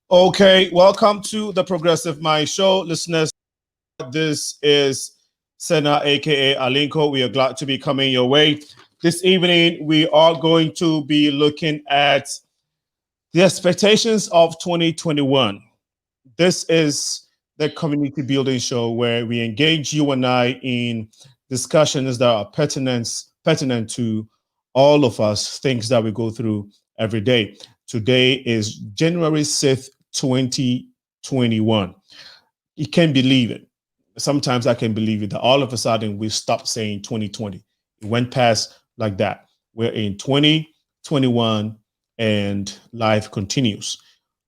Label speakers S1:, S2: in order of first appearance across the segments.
S1: Okay, welcome to the Progressive Mind Show, listeners. This is Sena, aka Alinko. We are glad to be coming your way. This evening, we are going to be looking at the expectations of 2021. This is the community building show where we engage you and I in discussions that are pertinent to all of us, things that we go through every day. Today is January 6th, 2021. You can't believe it. Sometimes I can believe it that all of a sudden we stopped saying 2020. It went past like that. We're in 2021 and life continues.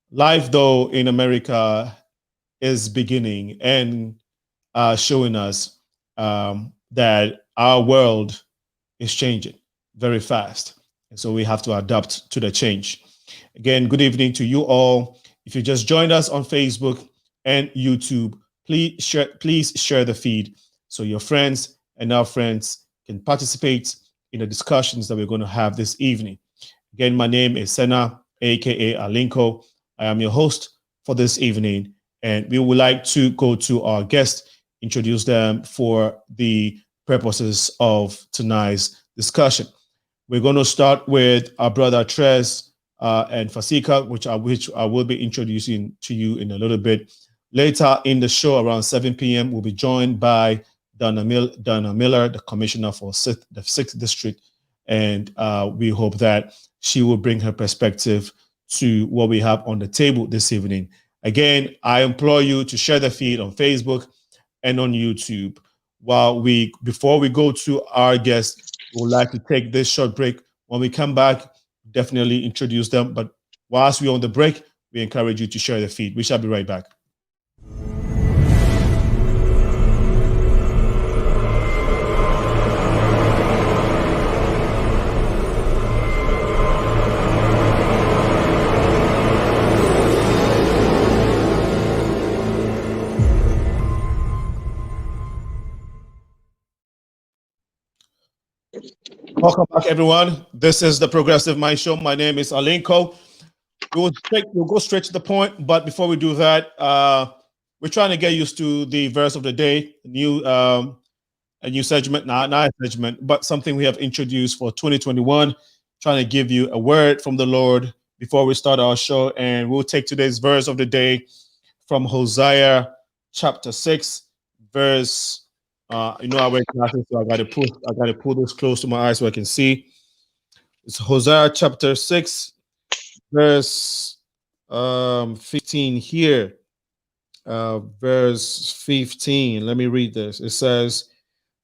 S1: Life, though, in America is beginning and showing us that our world is changing very fast. And so we have to adapt to the change. Again, good evening to you all. If you just joined us on Facebook and YouTube, please share the feed so your friends and our friends can participate in the discussions that we're going to have this evening. Again, my name is Sena, aka Alinko. I am your host for this evening, and we would like to go to our guests, introduce them for the purposes of tonight's discussion. We're going to start with our brother Tres and FASIKA, which I will be introducing to you in a little bit. Later in the show, around 7 p.m., we'll be joined by DONNA Miller, the commissioner for the 6th District, and we hope that she will bring her perspective to what we have on the table this evening. Again, I implore you to share the feed on Facebook and on YouTube. Before we go to our guests, we would like to take this short break. When we come back, definitely introduce them. But whilst we're on the break, we encourage you to share the feed. We shall be right back. Welcome back, everyone. This is the Progressive Mind Show. My name is Alinko. We'll go straight to the point, but before we do that, we're trying to get used to the verse of the day, a new segment, not a segment, but something we have introduced for 2021. Trying to give you a word from the Lord before we start our show, and we'll take today's verse of the day from Hosea chapter 6, verse. I wear glasses, so I gotta pull this close to my eyes so I can see. It's Hosea chapter 6, verse 15 here. Verse 15. Let me read this. It says,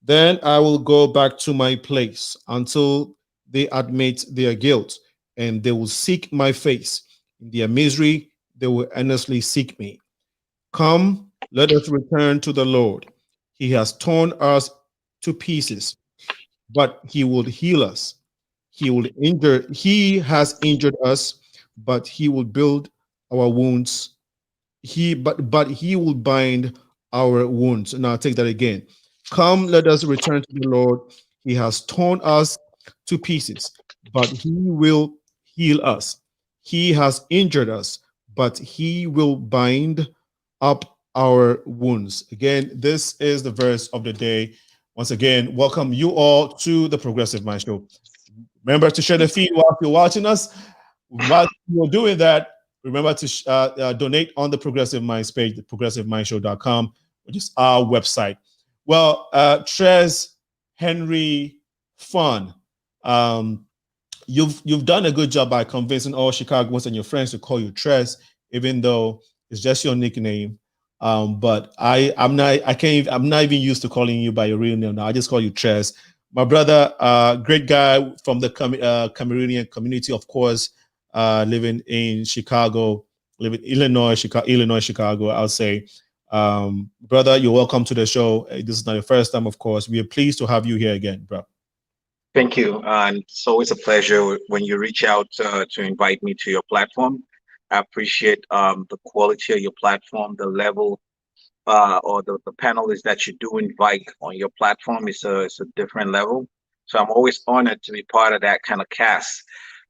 S1: "Then I will go back to my place until they admit their guilt, and they will seek my face. In their misery, they will earnestly seek me. Come, let us return to the Lord. He has torn us to pieces, but he will heal us. He has injured us, but he will build our wounds. But he will bind our wounds." Now I'll take that again. Come, let us return to the Lord. He has torn us to pieces, but he will heal us. He has injured us, but he will bind up our wounds. Again, this is the verse of the day. Once again, welcome you all to the Progressive Mind Show. Remember to share the feed while you're watching us. While you're doing that, remember to donate on the Progressive Minds page, the progressivemindshow.com, which is our website. Well, Trez Henry Fun, you've done a good job by convincing all Chicagoans and your friends to call you Trez, even though it's just your nickname. But I'm not even used to calling you by your real name now. I just call you Trez. My brother, great guy from the Cameroonian community, of course, living in Chicago, living in Illinois, Chicago, I'll say. Brother, you're welcome to the show. This is not your first time, of course. We are pleased to have you here again, bro.
S2: Thank you. And it's always a pleasure when you reach out to invite me to your platform. I appreciate the quality of your platform, the level or the panelists that you do invite on your platform is a different level. So I'm always honored to be part of that kind of cast.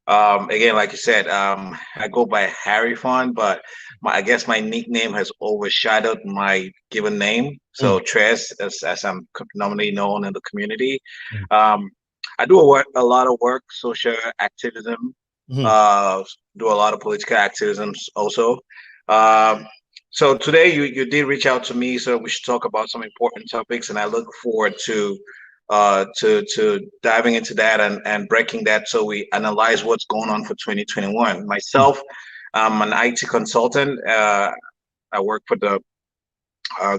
S2: Again, like you said, I go by Harry Fon, but I guess my nickname has overshadowed my given name. So Tres, as I'm normally known in the community.
S1: Mm.
S2: Um, I do a lot of work, social activism,
S1: Mhm.
S2: uh, do a lot of political activism also. Um, so today you did reach out to me, so we should talk about some important topics, and I look forward to diving into that and breaking that so we analyze what's going on for 2021. Myself, I'm an IT consultant. I work for the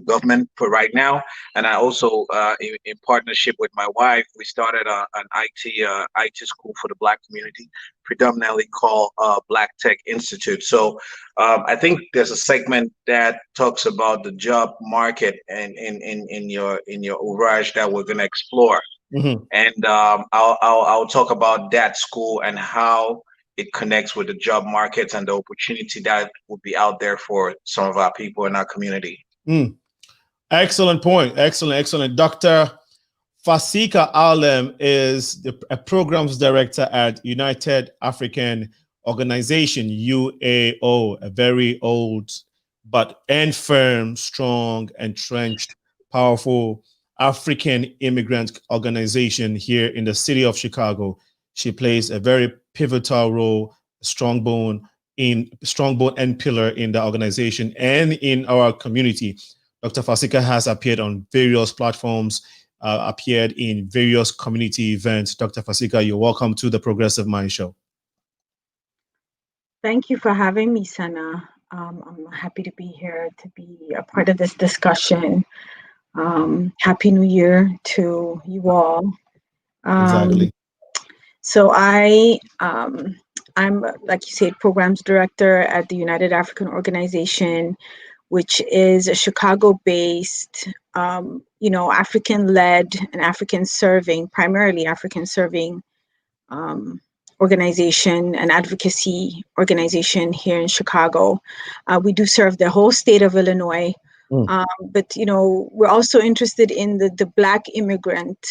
S2: government for right now, and I also, in partnership with my wife, we started an IT school for the Black community, predominantly called Black Tech Institute. So I think there's a segment that talks about the job market and in your ouvrage that we're going to explore,
S1: Mhm.
S2: and I'll talk about that school and how it connects with the job markets and the opportunity that would be out there for some of our people in our community.
S1: Mm. Excellent point. Excellent. Dr. FASIKA ALEM is a programs director at United African Organization, UAO, a very old but firm, strong, entrenched, powerful African immigrant organization here in the city of Chicago. She plays a very pivotal role, strong bone and pillar in the organization and in our community. Dr. FASIKA has appeared on various platforms, appeared in various community events. Dr. FASIKA, you're welcome to the Progressive Mind Show.
S3: Thank you for having me, Sena. I'm happy to be here to be a part of this discussion. Happy New Year to you all.
S1: Exactly.
S3: So I'm, like you said, programs director at the United African Organization, which is a Chicago-based, African-led and African-serving, primarily African-serving organization and advocacy organization here in Chicago. We do serve the whole state of Illinois, but we're also interested in the Black immigrant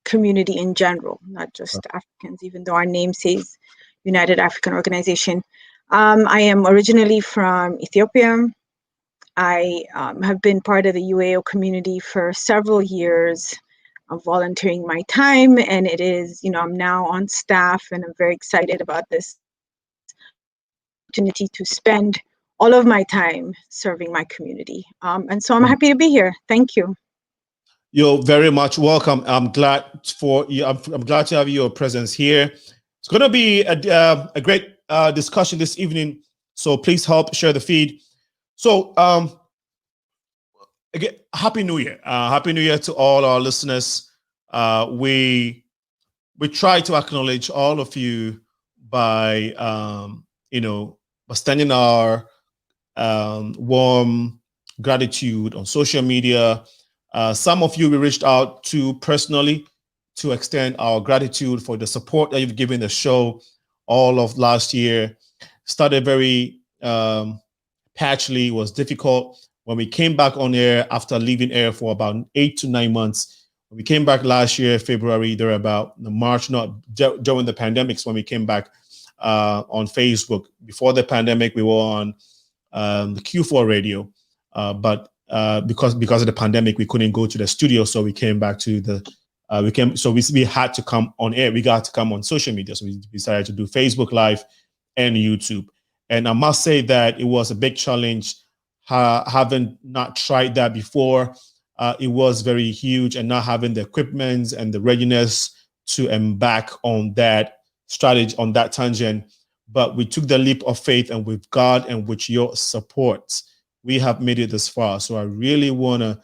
S3: community in general, not just Africans, even though our name says United African Organization. I am originally from Ethiopia. I have been part of the UAO community for several years, volunteering my time, and it is, I'm now on staff, and I'm very excited about this opportunity to spend all of my time serving my community. And so I'm happy to be here. Thank you.
S1: You're very much welcome. I'm glad for you. I'm glad to have your presence here. It's going to be a great discussion this evening. So please help share the feed. So again, Happy New Year. Happy New Year to all our listeners. We try to acknowledge all of you by by sending our warm gratitude on social media. Some of you we reached out to personally to extend our gratitude for the support that you've given the show all of last year. Started very patchily, was difficult. When we came back on air after leaving air for about 8 to 9 months, when we came back last year, February, there about March, not during the pandemics, when we came back on Facebook. Before the pandemic, we were on the Q4 radio, but because of the pandemic, we couldn't go to the studio, so we came back to the we had to come on air. We got to come on social media, so we decided to do Facebook Live and YouTube. And I must say that it was a big challenge, having not tried that before. It was very huge, and not having the equipment and the readiness to embark on that strategy, on that tangent. But we took the leap of faith, and with God and with your support, we have made it this far. So I really want to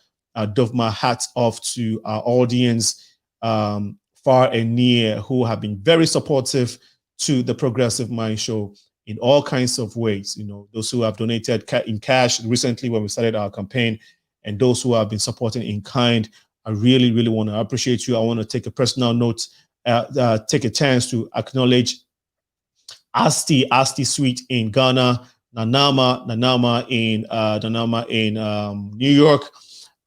S1: doff my hat off to our audience, far and near, who have been very supportive to the Progressive Mind Show in all kinds of ways. Those who have donated in cash recently when we started our campaign, and those who have been supporting in kind. I really, really want to appreciate you. I want to take a personal note, take a chance to acknowledge Asti Sweet in Ghana, Nanama in New York,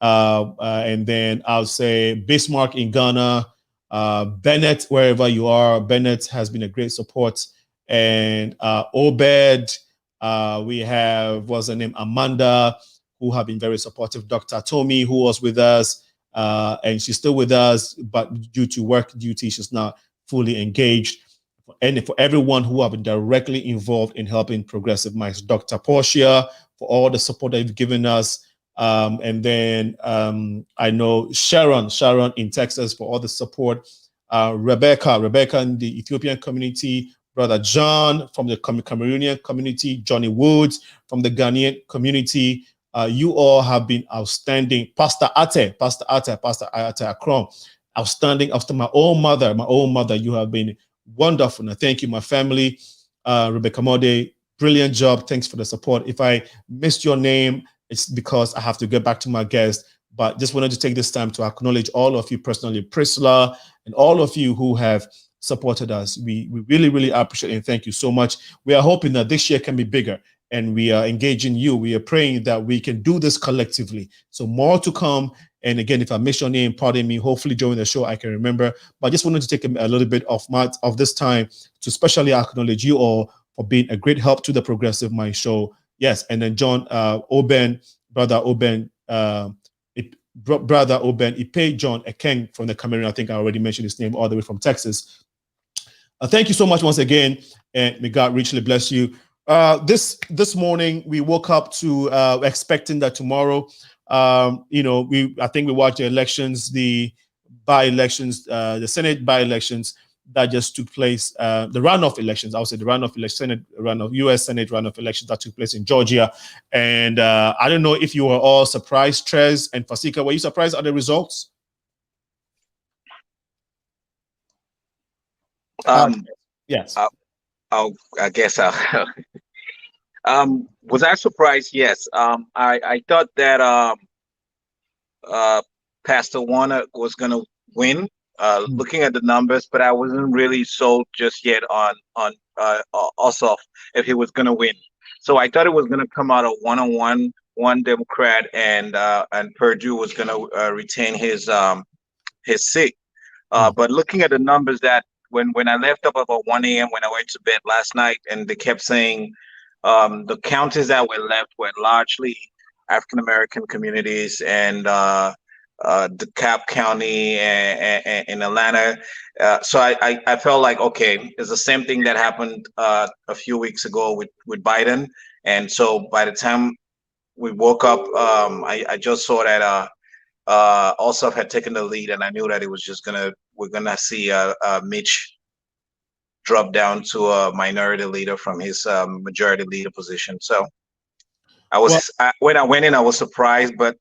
S1: and then I'll say Bismarck in Ghana, Bennett, wherever you are. Bennett has been a great support. And Obed, we have, what's her name, Amanda, who have been very supportive. Dr. Tommy, who was with us, and she's still with us, but due to work duty, she's not fully engaged. And for everyone who have been directly involved in helping Progressive Minds, Dr. Portia, for all the support that you've given us. And then I know Sharon in Texas for all the support. Rebecca in the Ethiopian community, Brother John from the Cameroonian community, Johnny Woods from the Ghanaian community. You all have been outstanding. Pastor Ate Akron, outstanding. After my own mother, you have been wonderful. And thank you, my family. Rebecca Mode, brilliant job. Thanks for the support. If I missed your name, it's because I have to get back to my guest. But just wanted to take this time to acknowledge all of you personally, Priscilla, and all of you who have supported us. We really, really appreciate it, and thank you so much. We are hoping that this year can be bigger, and we are engaging you. We are praying that we can do this collectively. So more to come. And again, if I miss your name, pardon me. Hopefully during the show I can remember. But I just wanted to take a little bit of this time to especially acknowledge you all for being a great help to the Progressive Mind show. Yes, and then John Brother Oben Ipe John Ekeng from the Cameroon. I think I already mentioned his name, all the way from Texas. Thank you so much once again, and may God richly bless you. This morning we woke up to expecting that tomorrow, I think we watched the elections, the by-elections, the Senate by-elections that just took place, the runoff elections. I would say the runoff election, U.S. Senate runoff elections that took place in Georgia. And I don't know if you were all surprised, Trez and FASIKA. Were you surprised at the results? Yes.
S2: I guess was I surprised? Yes. I thought that Pastor Warner was going to win. Looking at the numbers, but I wasn't really sold just yet on Ossoff if he was going to win. So I thought it was going to come out of one Democrat, and Perdue was going to retain his seat. But looking at the numbers, that when I left up about 1 a.m. when I went to bed last night, and they kept saying the counties that were left were largely African American communities, and DeKalb County and in Atlanta. So I felt like, okay, it's the same thing that happened a few weeks ago with Biden. And so by the time we woke up, I just saw that Ossoff had taken the lead, and I knew that it was just we're gonna see Mitch drop down to a minority leader from his majority leader position. So when I went in, I was surprised, but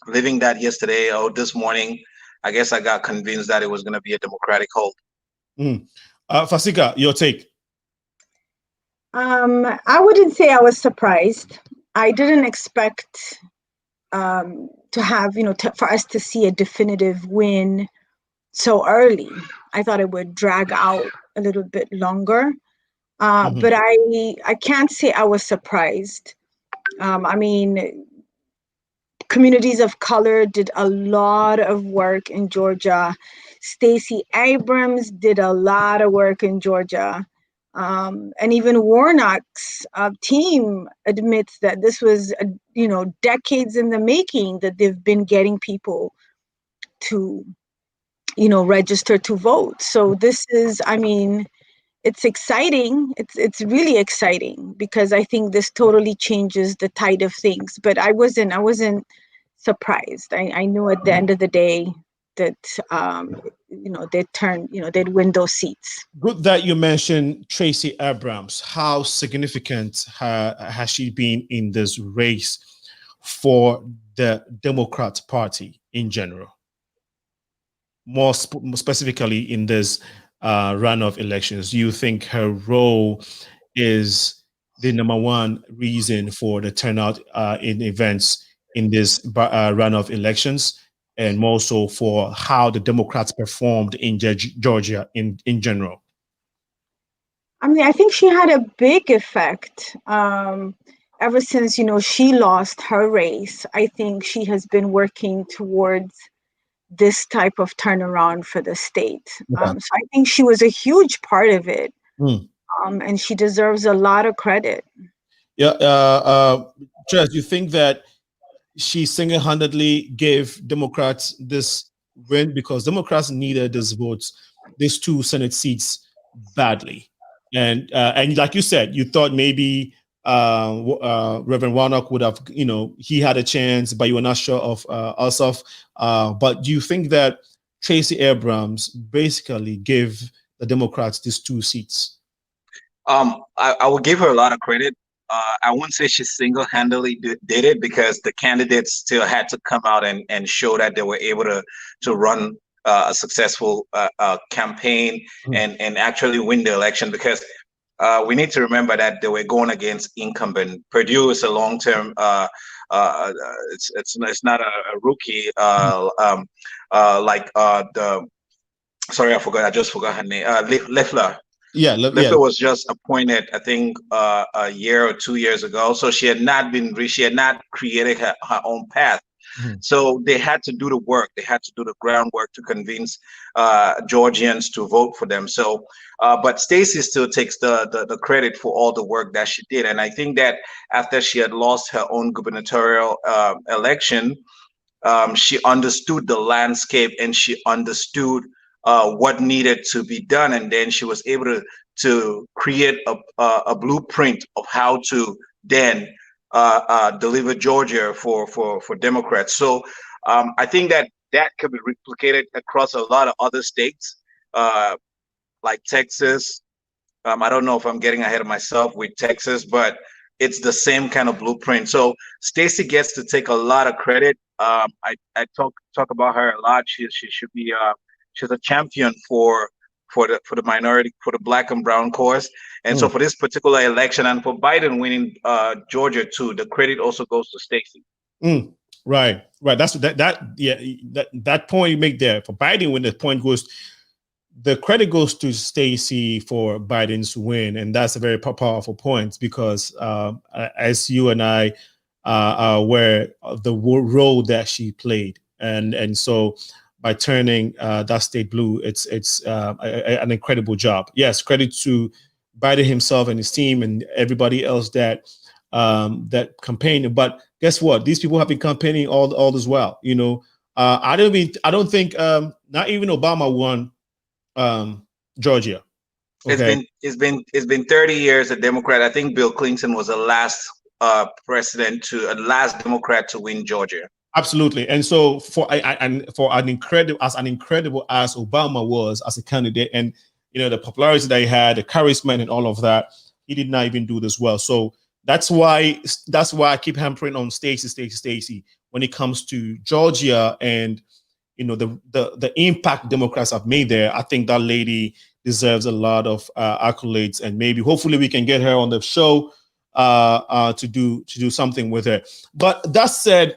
S2: living that yesterday or this morning, I guess I got convinced that it was going to be a Democratic hold.
S1: FASIKA, your take?
S3: I wouldn't say I was surprised. I didn't expect to have, for us to see a definitive win so early. I thought it would drag out a little bit longer. But I can't say I was surprised. Communities of color did a lot of work in Georgia. Stacey Abrams did a lot of work in Georgia. And even Warnock's team admits that this was, decades in the making, that they've been getting people to, register to vote. So this is, it's exciting. It's really exciting, because I think this totally changes the tide of things. But I wasn't surprised. I knew at the end of the day that they'd win those seats.
S1: Good that you mentioned Stacey Abrams. How significant has she been in this race for the Democrat Party in general? More specifically in this runoff elections, do you think her role is the number one reason for the turnout in events in this runoff elections, and more so for how the Democrats performed in Georgia in general?
S3: I think she had a big effect. Ever since, she lost her race, I think she has been working towards this type of turnaround for the state.
S1: Okay.
S3: So I think she was a huge part of it,
S1: Mm.
S3: and she deserves a lot of credit.
S1: Yeah, Trez, you think that she single-handedly gave Democrats this win because Democrats needed these votes, these 2 Senate seats badly, and like you said, you thought maybe Reverend Warnock would have, he had a chance, but you were not sure of Ossoff. But do you think that Tracy Abrams basically gave the Democrats these 2 seats?
S2: I would give her a lot of credit. I wouldn't say she single-handedly did it because the candidates still had to come out and show that they were able to run a successful campaign and actually win the election, because we need to remember that they were going against incumbent. Purdue is a long-term. It's not a rookie. Sorry, I just forgot her name. Leffler.
S1: Yeah,
S2: Leffler was just appointed, I think, a year or 2 years ago. So she had not created her own path. So they had to do the work. They had to do the groundwork to convince Georgians to vote for them. So, but Stacey still takes the credit for all the work that she did. And I think that after she had lost her own gubernatorial election, she understood the landscape and she understood what needed to be done, and then she was able to create a blueprint of how to then deliver Georgia for Democrats. So I think that could be replicated across a lot of other states, like Texas. I don't know if I'm getting ahead of myself with Texas, but it's the same kind of blueprint. So Stacey gets to take a lot of credit. I talk about her a lot. She should be. She's a champion for the minority, for the Black and brown cause. And so for this particular election and for Biden winning Georgia too, the credit also goes to Stacey.
S1: Right. That's that point you make there for Biden. When the credit goes to Stacey for Biden's win, and that's a very powerful point because as you and I are aware of the role that she played, and so. By turning that state blue, it's an incredible job. Yes, credit to Biden himself and his team and everybody else that campaigned. But guess what? These people have been campaigning all this while. I don't think not even Obama won Georgia.
S2: Okay? It's been 30 years a Democrat. I think Bill Clinton was the last last Democrat to win Georgia.
S1: Absolutely. And so for an incredible as Obama was as a candidate, and the popularity that he had, the charisma and all of that, he did not even do this well. So that's why I keep hampering on Stacey when it comes to Georgia and the impact Democrats have made there. I think that lady deserves a lot of accolades, and maybe hopefully we can get her on the show to do something with her. But that said,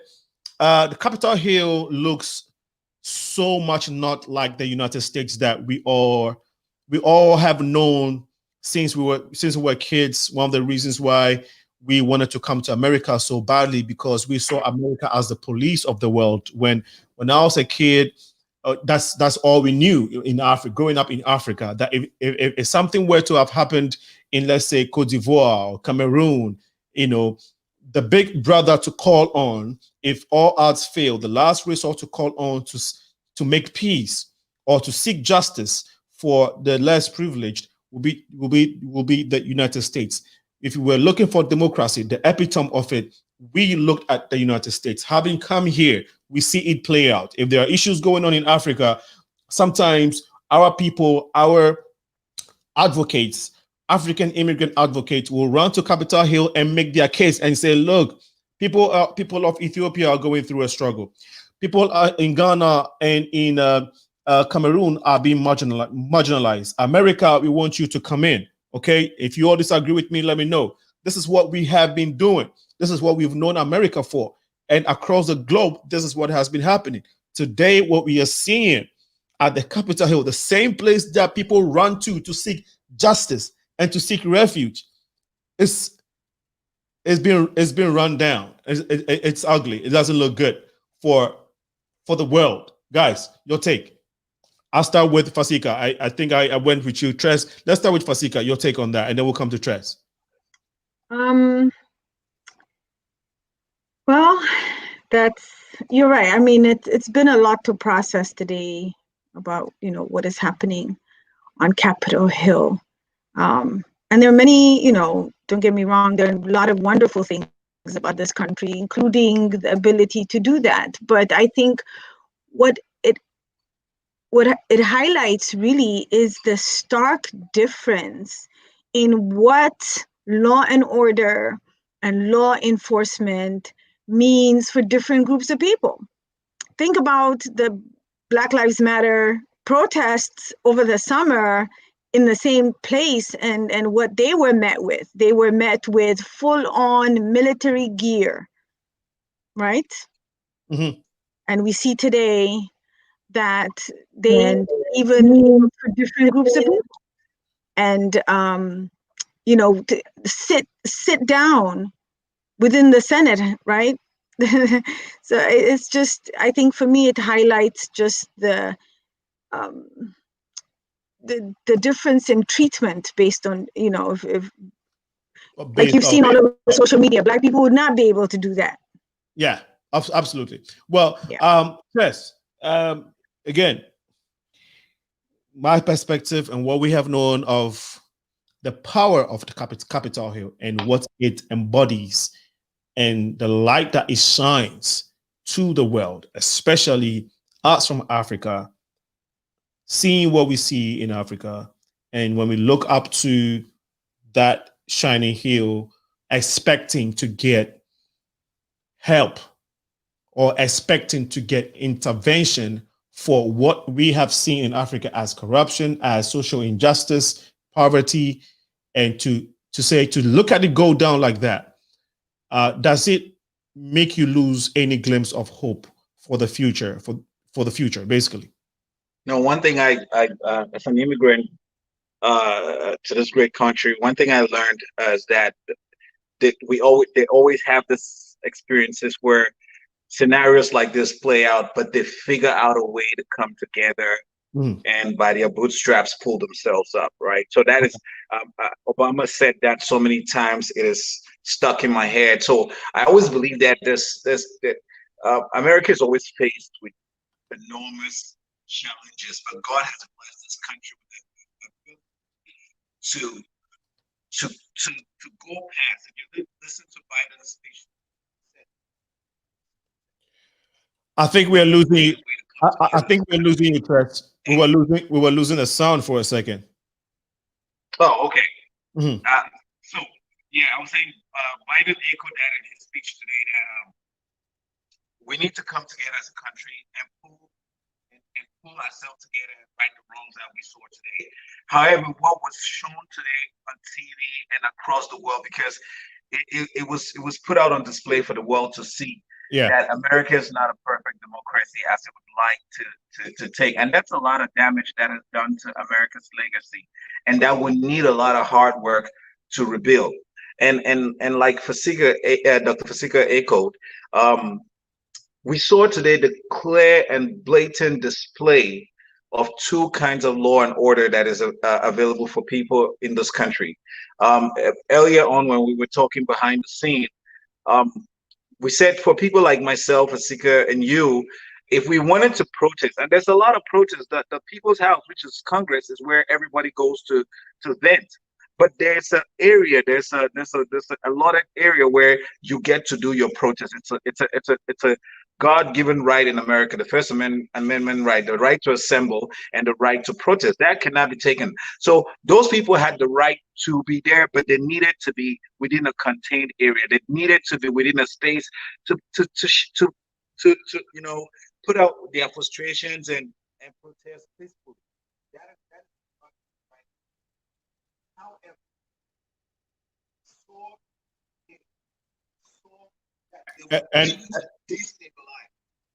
S1: the Capitol Hill looks so much not like the United States that we all have known since we were kids. One of the reasons why we wanted to come to America so badly, because we saw America as the police of the world. When I was a kid, that's all we knew in Africa. Growing up in Africa, that if something were to have happened in, let's say, Cote d'Ivoire or Cameroon, the big brother to call on, if all odds fail, the last resort to call on to make peace or to seek justice for the less privileged will be the United States. If we were looking for democracy, the epitome of it, we looked at the United States. Having come here, we see it play out. If there are issues going on in Africa, sometimes our people, our advocates, African immigrant advocates will run to Capitol Hill and make their case and say, look, people of Ethiopia are going through a struggle. People in Ghana and in Cameroon are being marginalized. America, we want you to come in. Okay, if you all disagree with me, let me know. This is what we have been doing. This is what we've known America for. And across the globe, this is what has been happening. Today, what we are seeing at the Capitol Hill, the same place that people run to seek justice and to seek refuge, it's been run down. It's ugly. It doesn't look good for the world. Guys, your take. I'll start with FASIKA. I think I went with you, Tres. Let's start with FASIKA. Your take on that, and then we'll come to Tres.
S3: Well, you're right. I mean, it's been a lot to process today about, what is happening on Capitol Hill. And there are many, don't get me wrong, there are a lot of wonderful things about this country, including the ability to do that. But I think what it highlights really is the stark difference in what law and order and law enforcement means for different groups of people. Think about the Black Lives Matter protests over the summer in the same place and what they were met with. They were met with full-on military gear, right?
S1: Mm-hmm.
S3: And we see today that they even for different groups of people. And to sit down within the Senate, right? So it's just, I think for me, it highlights just the difference in treatment based on, if like you've seen all over social media, Black people would not be able to do that.
S1: Yeah, absolutely. Well,
S3: yeah.
S1: Yes. Again, my perspective and what we have known of the power of the Capitol Hill and what it embodies and the light that it shines to the world, especially us from Africa, seeing what we see in Africa. And when we look up to that shining hill, expecting to get help or expecting to get intervention for what we have seen in Africa as corruption, as social injustice, poverty, and to look at it go down like that, does it make you lose any glimpse of hope for the future, for the future, basically?
S2: No, one thing I as an immigrant to this great country, one thing I learned is that they always have this experiences where scenarios like this play out, but they figure out a way to come together and by their bootstraps pull themselves up, right? So that is, Obama said that so many times, it is stuck in my head. So I always believe that America is always faced with enormous challenges, but God has blessed this country with to go past. If you listen to Biden's speech,
S1: I think we are losing. I think we're losing you, Chris. We were losing the sound for a second.
S2: Oh, okay.
S1: Mm-hmm.
S2: So yeah, I was saying Biden echoed that in his speech today that we need to come together as a country and pull ourselves together and right the wrongs that we saw today. However, what was shown today on TV and across the world, because it was put out on display for the world to see. Yeah. That America is not a perfect democracy as it would like to take. And that's a lot of damage that is done to America's legacy. And that would need a lot of hard work to rebuild. And like FASIKA, Dr. FASIKA echoed, we saw today the clear and blatant display of two kinds of law and order that is available for people in this country. Earlier on, when we were talking behind the scene, we said for people like myself, FASIKA, and you, if we wanted to protest, and there's a lot of protests, that the People's House, which is Congress, is where everybody goes to vent. But there's an area, there's a allotted area where you get to do your protest. It's a God-given right in America, the First Amendment right, the right to assemble and the right to protest. That cannot be taken. So those people had the right to be there, but they needed to be within a contained area. They needed to be within a space to put out their frustrations and protest peacefully. That is right. However,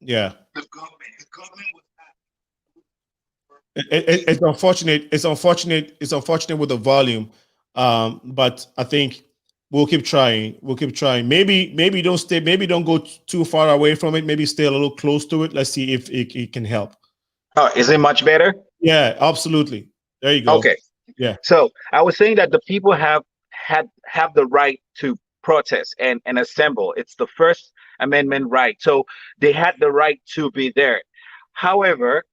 S1: yeah,
S2: the government was
S1: it's unfortunate. It's unfortunate with the volume, but I think We'll keep trying. We'll keep trying. Maybe don't stay. Maybe don't go too far away from it. Maybe stay a little close to it. Let's see if it can help.
S2: Oh, is it much better?
S1: Yeah, absolutely. There you go.
S2: Okay.
S1: Yeah.
S2: So I was saying that the people have the right to protest and assemble. It's the First Amendment right. So they had the right to be there. However,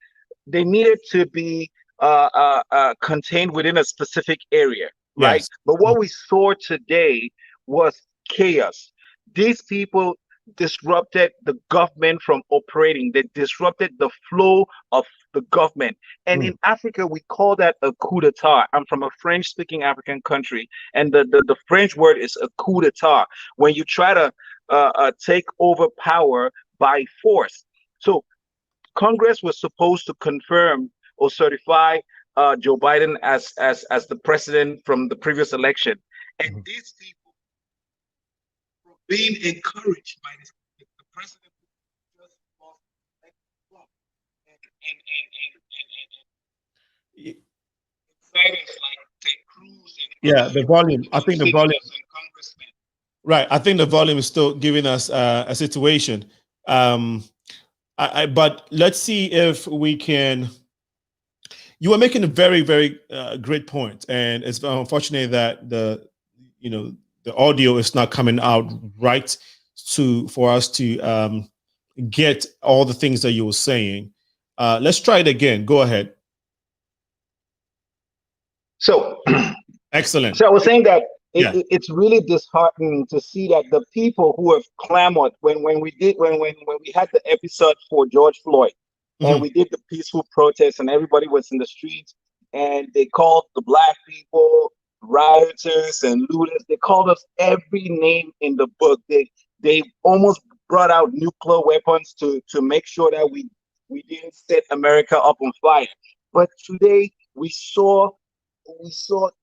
S2: they needed to be contained within a specific area, right?
S1: Yes.
S2: But what we saw today was chaos. These people disrupted the government from operating. They disrupted the flow of the government. And in Africa, we call that a coup d'etat. I'm from a French-speaking African country, and the French word is a coup d'etat, when you try to take over power by force. So Congress was supposed to confirm or certify Joe Biden as the president from the previous election, and these people were being encouraged by the president who just lost Trump, and fighters like Ted Cruz and
S1: Yeah, the volume. I think the volume. Right. I think the volume is still giving us a situation. But let's see if we can. You are making a very, very great point, and it's unfortunate that the audio is not coming out right for us to get all the things that you were saying. Let's try it again. Go ahead.
S2: So
S1: excellent.
S2: So I was saying that it's really disheartening to see that the people who have clamored when we had the episode for George Floyd, and we did the peaceful protest and everybody was in the streets, and they called the black people rioters and looters. They called us every name in the book. They almost brought out nuclear weapons to make sure that we didn't set America up on fire. But today we saw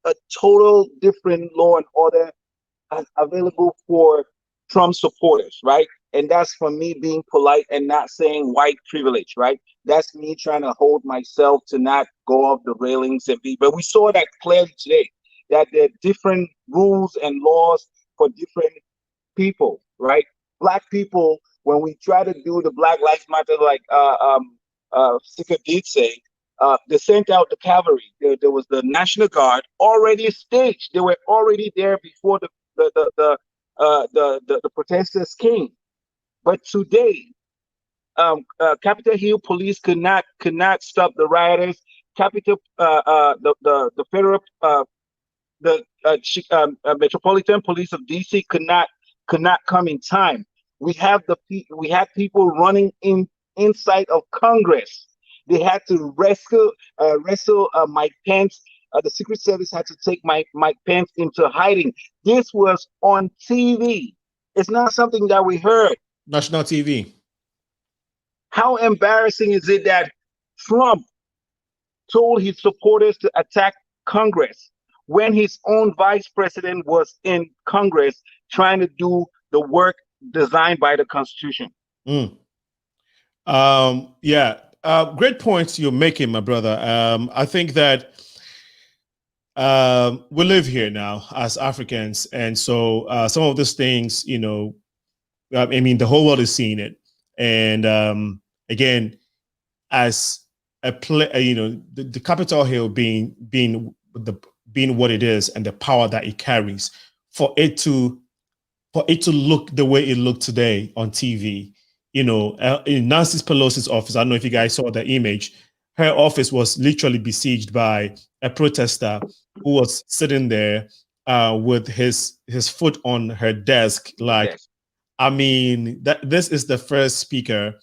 S2: a total different law and order available for Trump supporters, right? And that's for me being polite and not saying white privilege, right? That's me trying to hold myself to not go off the railings but we saw that clearly today, that there are different rules and laws for different people, right? Black people, when we try to do the Black Lives Matter, like FASIKA did say, they sent out the cavalry. There was the National Guard already staged. They were already there before the protesters came. But today, Capitol Hill police could not stop the rioters. The federal Metropolitan Police of DC could not come in time. We had people running inside of Congress. They had to wrestle Mike Pence. The Secret Service had to take Mike Pence into hiding. This was on TV. It's not something that we heard.
S1: National TV.
S2: How embarrassing is it that Trump told his supporters to attack Congress when his own vice president was in Congress trying to do the work designed by the Constitution?
S1: Yeah. Great points you're making, my brother. I think that we live here now as Africans, and so some of these things, I mean, the whole world is seeing it. And again, as a the Capitol Hill being what it is and the power that it carries, for it to look the way it looked today on TV. In Nancy Pelosi's office, I don't know if you guys saw the image. Her office was literally besieged by a protester who was sitting there with his foot on her desk. Like, yes. I mean, this is the first speaker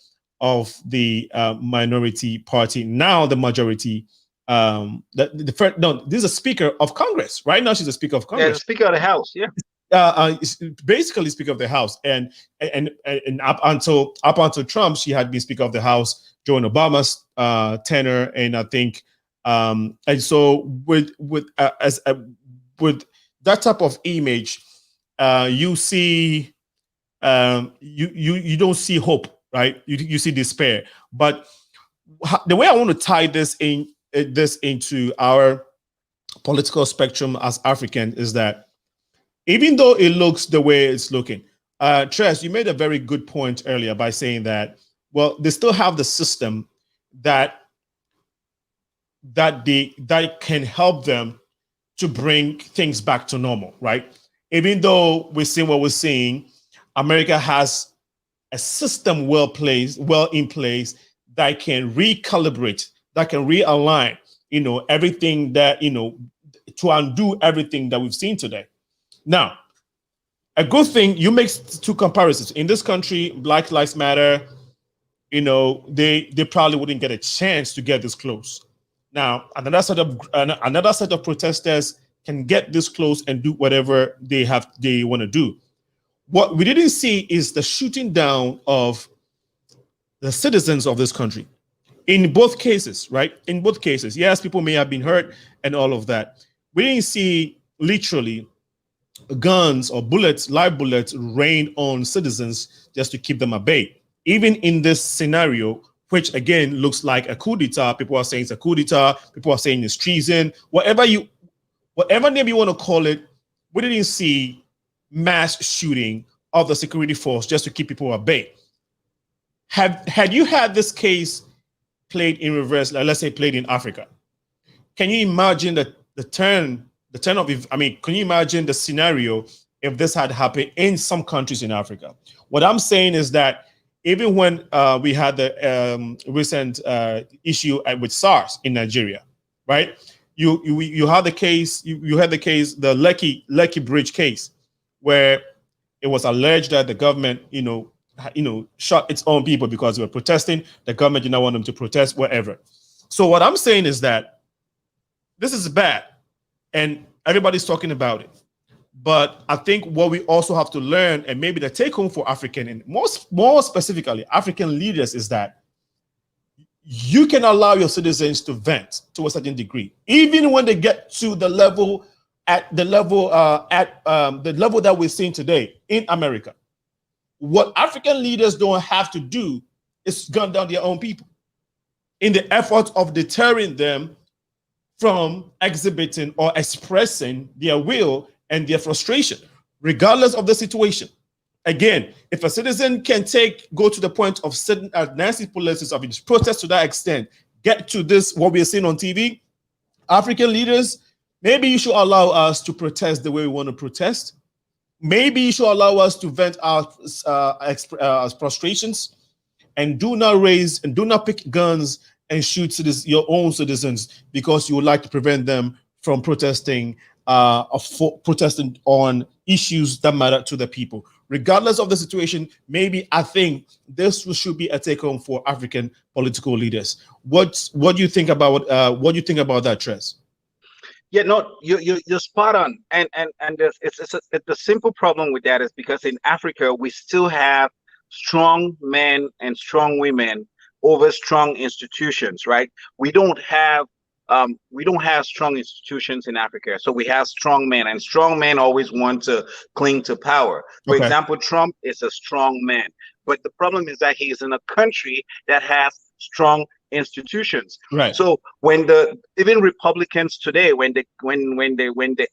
S1: of the minority party. Now the majority. This is a speaker of Congress. Right now, she's a speaker of Congress.
S2: Yeah, the speaker of the House. Yeah.
S1: Basically Speaker of the House, and up until Trump, she had been Speaker of the House during Obama's tenure, and I think and so with that type of image, you see you don't see hope, right? You see despair. But the way I want to tie this into our political spectrum as African is that even though it looks the way it's looking. Tres, you made a very good point earlier by saying that, well, they still have the system that that can help them to bring things back to normal, right? Even though we're seeing what we're seeing, America has a system well in place that can recalibrate, that can realign, everything that, to undo everything that we've seen today. Now, a good thing, you make two comparisons. In this country, Black Lives Matter, they probably wouldn't get a chance to get this close. Now, another set of protesters can get this close and do whatever they want to do. What we didn't see is the shooting down of the citizens of this country. In both cases, right? In both cases, yes, people may have been hurt and all of that. We didn't see literally guns or bullets, live bullets, rain on citizens just to keep them at bay. Even in this scenario, which again looks like a coup d'etat, people are saying it's a coup d'etat, people are saying it's treason, whatever name you want to call it, we didn't see mass shooting of the security force just to keep people at bay. Had you had this case played in reverse, let's say played in Africa, can you imagine the turn of, can you imagine the scenario if this had happened in some countries in Africa? What I'm saying is that even when we had the recent issue with SARS in Nigeria, right? You had the case, you had the case, the Lekki Bridge case, where it was alleged that the government, shot its own people because they were protesting. The government did not want them to protest, whatever. So what I'm saying is that this is bad, and everybody's talking about it. But I think what we also have to learn, and maybe the take home for African and more specifically African leaders, is that you can allow your citizens to vent to a certain degree, even when they get to the level that we're seeing today in America. What African leaders don't have to do is gun down their own people in the effort of deterring them from exhibiting or expressing their will and their frustration, regardless of the situation. Again, if a citizen can go to the point of sitting at Nancy Pelosi's office, protest to that extent, get to this, what we're seeing on TV, African leaders, maybe you should allow us to protest the way we want to protest. Maybe you should allow us to vent our frustrations, and do not raise and do not pick guns and shoot your own citizens because you would like to prevent them from protesting on issues that matter to the people. Regardless of the situation, maybe I think this should be a take-home for African political leaders. What do you think about that, Tres?
S2: Yeah, no, you're spot on, and the simple problem with that is because in Africa we still have strong men and strong women over strong institutions, right? We don't have strong institutions in Africa, so we have strong men, and strong men always want to cling to power. For example, Trump is a strong man, but the problem is that he's in a country that has strong institutions.
S1: Right.
S2: So when even Republicans today, when they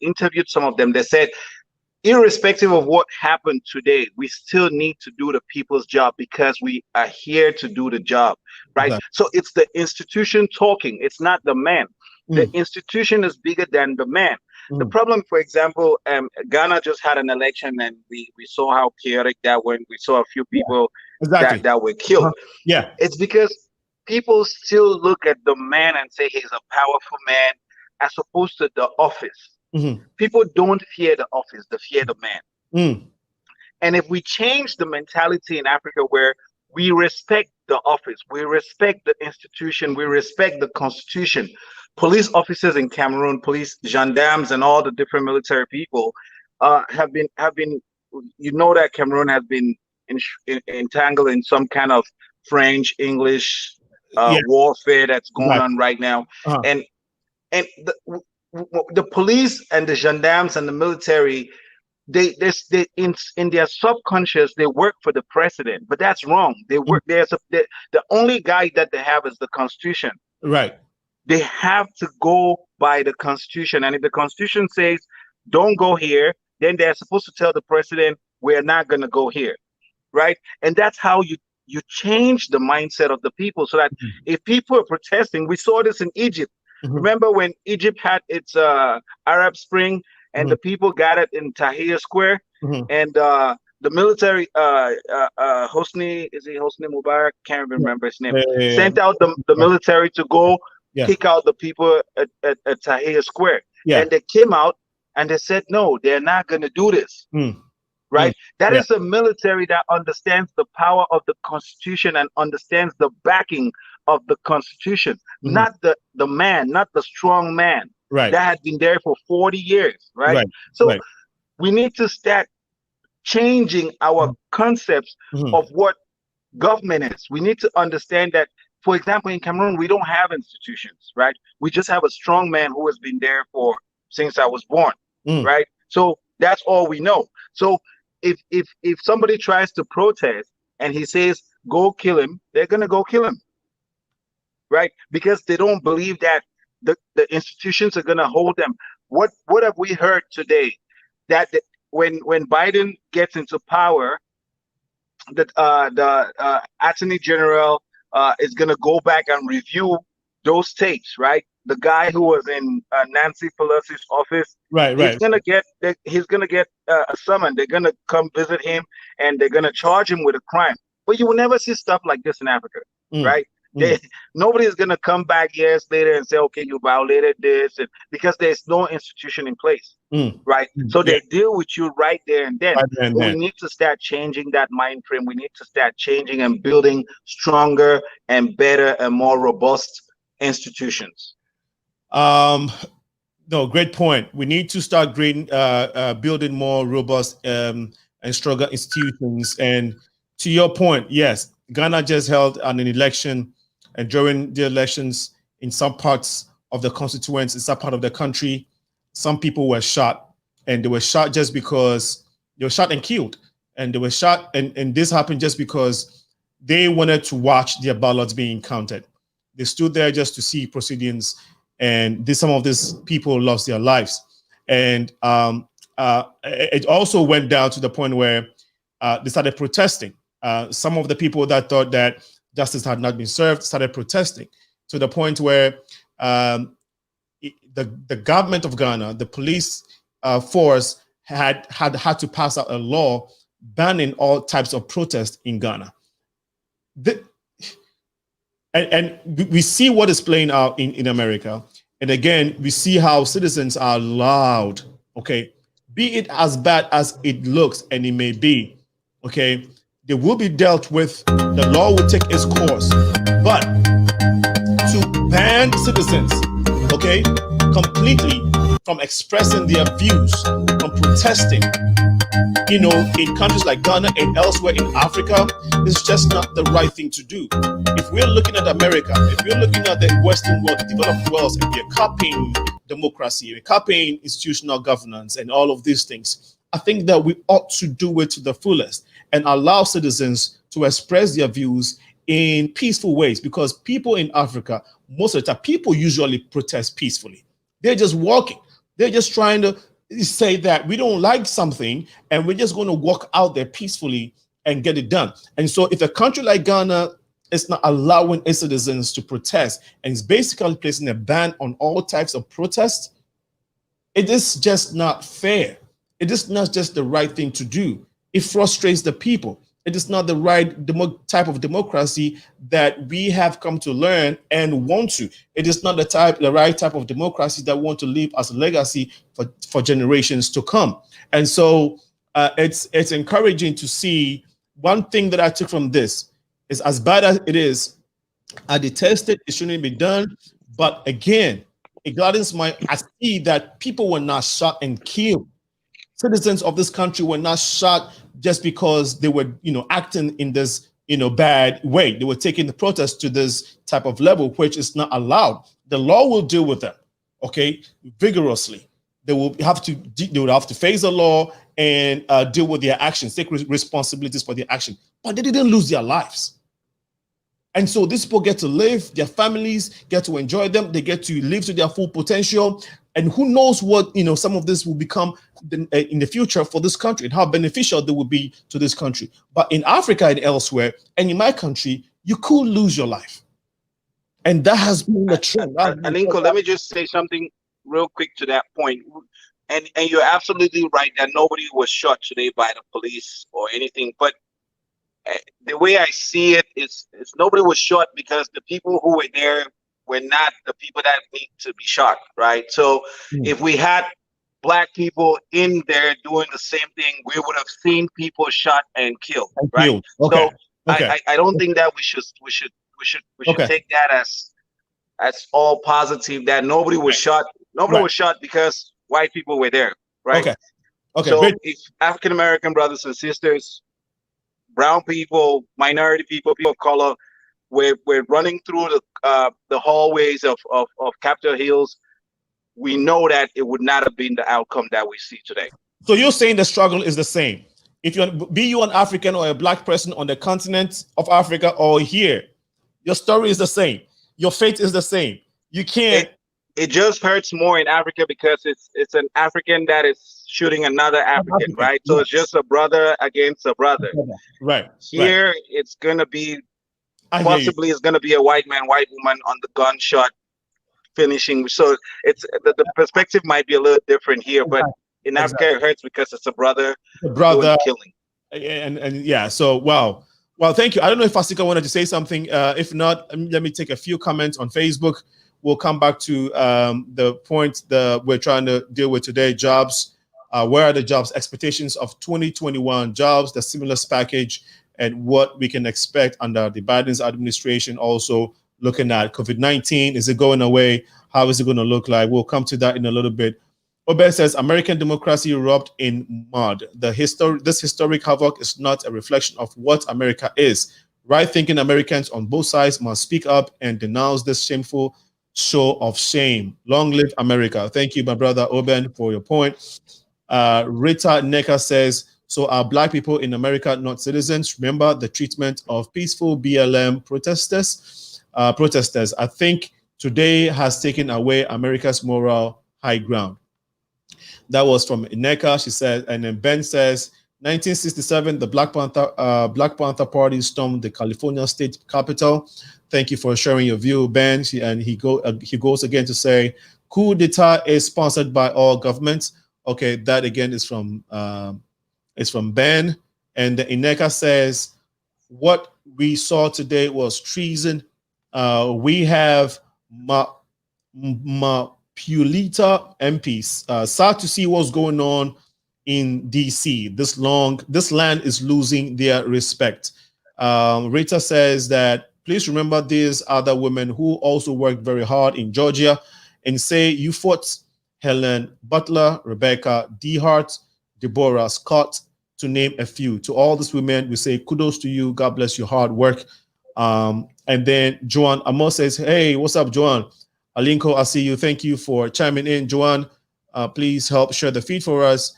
S2: interviewed some of them, they said, irrespective of what happened today, we still need to do the people's job because we are here to do the job, right? Exactly. So it's the institution talking, it's not the man. The institution is bigger than the man. The problem, for example, Ghana just had an election, and we saw how chaotic that went. We saw a few people that were killed.
S1: Yeah,
S2: it's because people still look at the man and say he's a powerful man, as opposed to the office. People don't fear the office, they fear the man. And if we change the mentality in Africa where we respect the office, we respect the institution, we respect the constitution, police officers in Cameroon, police gendarmes, and all the different military people have been, that Cameroon has been entangled in some kind of French, English warfare that's going on right now. And the police and the gendarmes and the military, they in their subconscious, they work for the president, but that's wrong. They work the only guide that they have is the Constitution.
S1: Right.
S2: They have to go by the Constitution, and if the Constitution says don't go here, then they're supposed to tell the president, we're not going to go here, right? And that's how you change the mindset of the people, so that if people are protesting, we saw this in Egypt. Remember when Egypt had its Arab Spring, and the people gathered in Tahrir Square, and the military, Hosni Mubarak, can't remember his name, sent out the military to go kick out the people at Tahrir Square. And they came out and they said, no, they're not going to do this. Right? That is a military that understands the power of the Constitution and understands the backing of the Constitution, not the man, not the strong man that had been there for 40 years. Right? So we need to start changing our concepts of what government is. We need to understand that, for example, in Cameroon, we don't have institutions, right? We just have a strong man who has been there since I was born, right? So that's all we know. So if somebody tries to protest and he says, go kill him, they're going to go kill him, right? Because they don't believe that the institutions are going to hold them. What have we heard today? That when Biden gets into power, the Attorney General is going to go back and review those tapes, right? The guy who was in Nancy Pelosi's office, he's gonna get a summon. They're gonna come visit him, and they're gonna charge him with a crime. But you will never see stuff like this in Africa, right? Nobody is gonna come back years later and say, okay, you violated this, because there's no institution in place, right? So they deal with you right there and then. We need to start changing that mind frame. We need to start changing and building stronger and better and more robust institutions.
S1: No, great point. We need to start building more robust and stronger institutions. And to your point, yes, Ghana just held an election, and during the elections, in some parts of the constituents, in some part of the country, some people were shot, and they were shot just because they were shot and killed. And they were shot, and this happened just because they wanted to watch their ballots being counted. They stood there just to see proceedings, and some of these people lost their lives. And it also went down to the point where they started protesting. Some of the people that thought that justice had not been served started protesting, to the point where the government of Ghana, the police force, had to pass out a law banning all types of protest in Ghana. And we see what is playing out in America. And again, we see how citizens are allowed, okay, be it as bad as it looks, and it may be, okay, they will be dealt with, the law will take its course. But to ban citizens, okay, completely from expressing their views, from protesting, you know, in countries like Ghana and elsewhere in Africa, is just not the right thing to do. If we're looking at America, if we're looking at the Western world, the developed world, and we're copying democracy, we're copying institutional governance and all of these things, I think that we ought to do it to the fullest and allow citizens to express their views in peaceful ways, because people in Africa, most of the time, people usually protest peacefully. They're just walking. They're just trying to say that we don't like something, and we're just going to walk out there peacefully and get it done. And so if a country like Ghana is not allowing its citizens to protest, and it's basically placing a ban on all types of protests, it is just not fair. It is not just the right thing to do. It frustrates the people. It is not the right type of democracy that we have come to learn and want to. It is not the right type of democracy that we want to leave as a legacy for generations to come. And so it's encouraging to see. One thing that I took from this is, as bad as it is, I detest it. It shouldn't be done. But again, it gladdens I see that people were not shot and killed. Citizens of this country were not shot just because they were, acting in this, bad way. They were taking the protest to this type of level, which is not allowed. The law will deal with them, okay, vigorously. They would have to face the law and deal with their actions, take responsibilities for their action. But they didn't lose their lives. And so these people get to live, their families get to enjoy them, they get to live to their full potential. And who knows what, some of this will become in the future for this country and how beneficial they will be to this country. But in Africa and elsewhere, and in my country, you could lose your life. And that has been the trend.
S2: Alinko, let me just say something real quick to that point. And you're absolutely right that nobody was shot today by the police or anything. But the way I see it is nobody was shot because the people who were there were not the people that need to be shot, right? So if we had Black people in there doing the same thing, we would have seen people shot and killed, right?
S1: Okay.
S2: So I don't think that we should take that as all positive, that nobody was shot. Nobody was shot because white people were there, right?
S1: Okay.
S2: So if African American brothers and sisters, brown people, minority people, people of color, we're running through the hallways of Capitol Hills, we know that it would not have been the outcome that we see today.
S1: So you're saying the struggle is the same. If you an African or a Black person on the continent of Africa or here, your story is the same. Your fate is the same. You can't.
S2: It just hurts more in Africa because it's an African that is shooting another African, right? So it's just a brother against a brother.
S1: Right.
S2: Here, it's gonna be possibly it's gonna be a white man, white woman on the gunshot finishing. So it's the perspective might be a little different here, but in Africa it hurts because it's a brother killing.
S1: And yeah. So wow. Well, thank you. I don't know if FASIKA wanted to say something. If not, let me take a few comments on Facebook. We'll come back to the point that we're trying to deal with today, jobs. Where are the jobs expectations of 2021 jobs, the stimulus package, and what we can expect under the Biden's administration. Also looking at COVID-19. Is it going away? How is it going to look like? We'll come to that in a little bit. Obed says, American democracy rubbed in mud. This historic havoc is not a reflection of what America is. Right-thinking Americans on both sides must speak up and denounce this shameful show of shame. Long live America. Thank you, my brother Oben, for your point. Rita Neka says, so are Black people in America not citizens? Remember the treatment of peaceful BLM protesters? I think today has taken away America's moral high ground. That was from Ineka. She said, and then Ben says, 1967, the Black Panther Party stormed the California state capitol. Thank you for sharing your view, Ben. He goes again to say, coup d'etat is sponsored by all governments. Okay, that again is from Ben. And the Ineka says, what we saw today was treason. We have Pulita MPs. Sad to see what's going on in DC. This land is losing their respect. Rita says that please remember these other women who also worked very hard in Georgia and say you fought. Helen Butler, Rebecca Dehart, Deborah Scott, to name a few. To all these women, we say kudos to you. God bless your hard work. And then Joanne Amos says, hey, what's up, Joanne? Alinko, I see you. Thank you for chiming in, Joanne. Please help share the feed for us.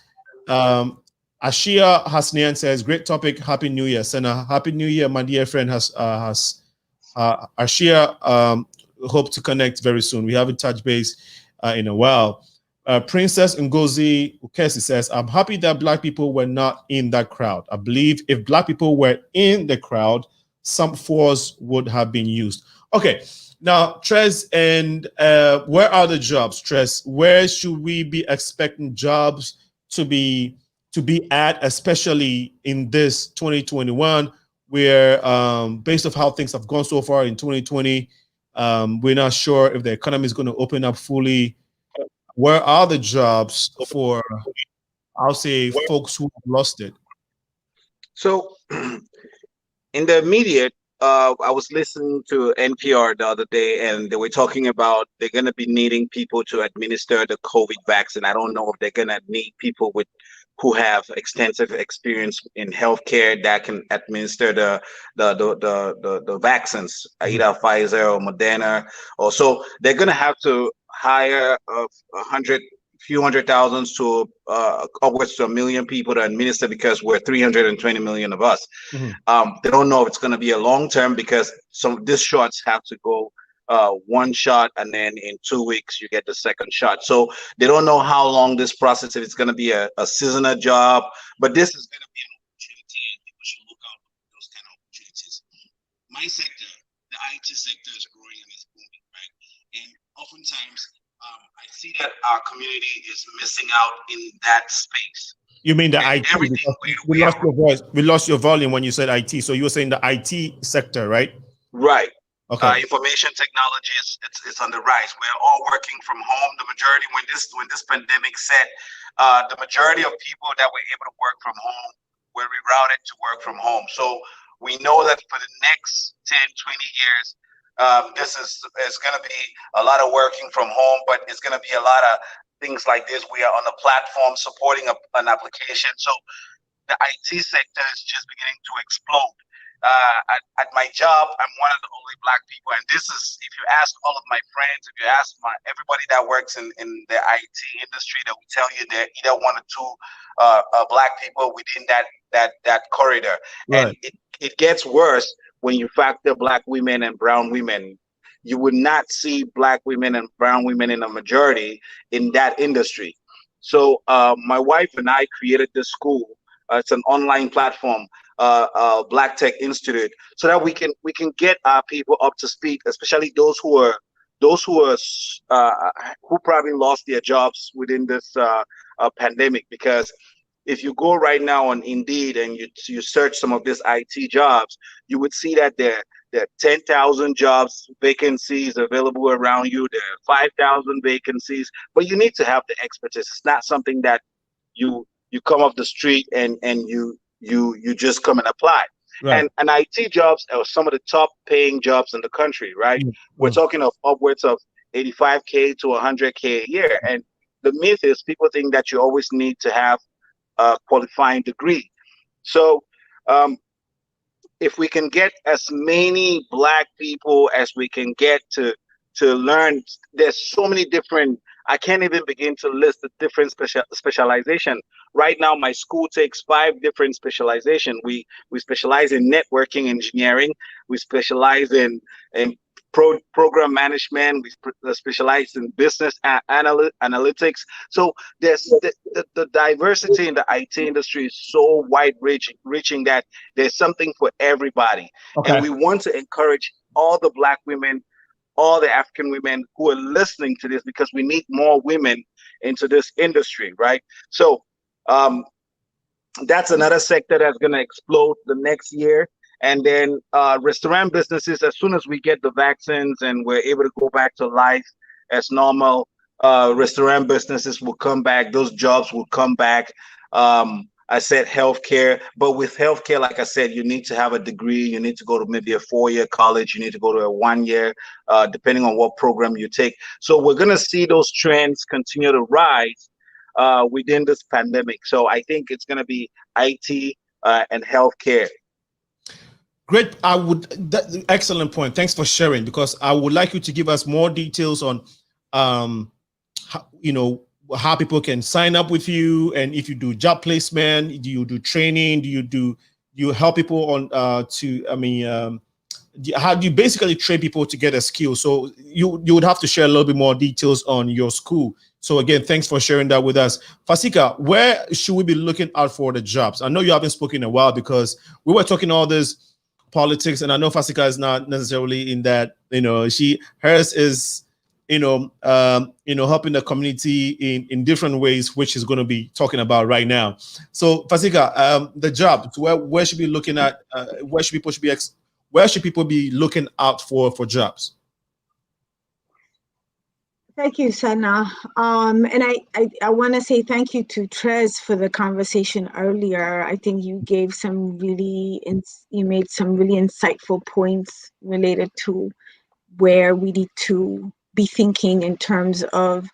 S1: Ashia Hasnian says, great topic. Happy New Year, Sena. Happy New Year, my dear friend. Ashia, hope to connect very soon. We haven't touched base in a while. Princess Ngozi Ukesi says, I'm happy that Black people were not in that crowd. I believe if Black people were in the crowd, some force would have been used. Okay. Now, Tres, and where are the jobs, Tres? Where should we be expecting jobs to be at, especially in this 2021, where based off how things have gone so far in 2020, we're not sure if the economy is going to open up fully. Where are the jobs for, I'll say, folks who have lost it?
S2: So, in the immediate, I was listening to NPR the other day, and they were talking about they're going to be needing people to administer the COVID vaccine. I don't know if they're going to need people who have extensive experience in healthcare that can administer the vaccines, either Pfizer or Moderna. Or so they're going to have to hire 100 few hundred thousands to upwards to 1 million people to administer because we're 320 million of us. They don't know if it's going to be a long term because some of these shots have to go one shot and then in 2 weeks you get the second shot. So they don't know how long this process, if it's going to be a seasonal job, but this is going to be an opportunity and people should look out for those kind of opportunities. My sector, the IT sector, is growing and is booming, right? And oftentimes I see that our community is missing out in that space.
S1: You mean the
S2: And
S1: IT?
S2: everything
S1: We lost your voice. We lost your volume when you said IT. So you were saying the IT sector, right?
S2: Right.
S1: Okay.
S2: Information technology it's on the rise. We're all working from home. The majority, when this pandemic set, the majority of people that were able to work from home were rerouted to work from home. So we know that for the next 10, 20 years, this is going to be a lot of working from home, but it's going to be a lot of things like this. We are on a platform supporting an application. So the IT sector is just beginning to explode. At my job, I'm one of the only Black people, and this is, if you ask all of my friends, if you ask everybody that works in the IT industry, they will tell you they're either one or two Black people within that corridor. Right. And it gets worse when you factor Black women and brown women. You would not see Black women and brown women in a majority in that industry. So my wife and I created this school. It's an online platform, Black Tech Institute, so that we can get our people up to speed, especially those who probably lost their jobs within this pandemic. Because if you go right now on Indeed and you search some of these IT jobs, you would see that there are 10,000 jobs vacancies available around you. There are 5,000 vacancies, but you need to have the expertise. It's not something that you come off the street and you just come and apply. Right. And IT jobs are some of the top paying jobs in the country, right? We're talking of upwards of 85K to 100K a year. And the myth is people think that you always need to have a qualifying degree. So if we can get as many Black people as we can get to learn, there's so many different, I can't even begin to list the different specialization. Right now, my school takes 5 different specialization. We specialize in networking engineering. We specialize in program management. We specialize in business analytics. So there's the diversity in the IT industry is so wide reaching that there's something for everybody. Okay. And we want to encourage all the Black women, all the African women who are listening to this, because we need more women into this industry, right? So that's another sector that's going to explode the next year. And then restaurant businesses, as soon as we get the vaccines and we're able to go back to life as normal, restaurant businesses will come back. Those jobs will come back. I said healthcare, but with healthcare, like I said, you need to have a degree. You need to go to maybe a 4-year college. You need to go to a 1-year, depending on what program you take. So we're going to see those trends continue to rise within this pandemic. So I think it's going to be IT and healthcare.
S1: Great. Excellent point. Thanks for sharing, because I would like you to give us more details on, how people can sign up with you, and if you do job placement, do you do training, do you help people on how do you basically train people to get a skill? So you would have to share a little bit more details on your school. So again, thanks for sharing that with us. FASIKA, where should we be looking out for the jobs? I know you haven't spoken in a while because we were talking all this politics, and I know FASIKA is not necessarily in that, hers is helping the community in different ways, which is going to be talking about right now. So FASIKA, the jobs, where should we be looking at? Where should people be looking out for jobs?
S3: Thank you, Sana. And I want to say thank you to Trez for the conversation earlier. I think you gave you made some really insightful points related to where we need to be thinking in terms of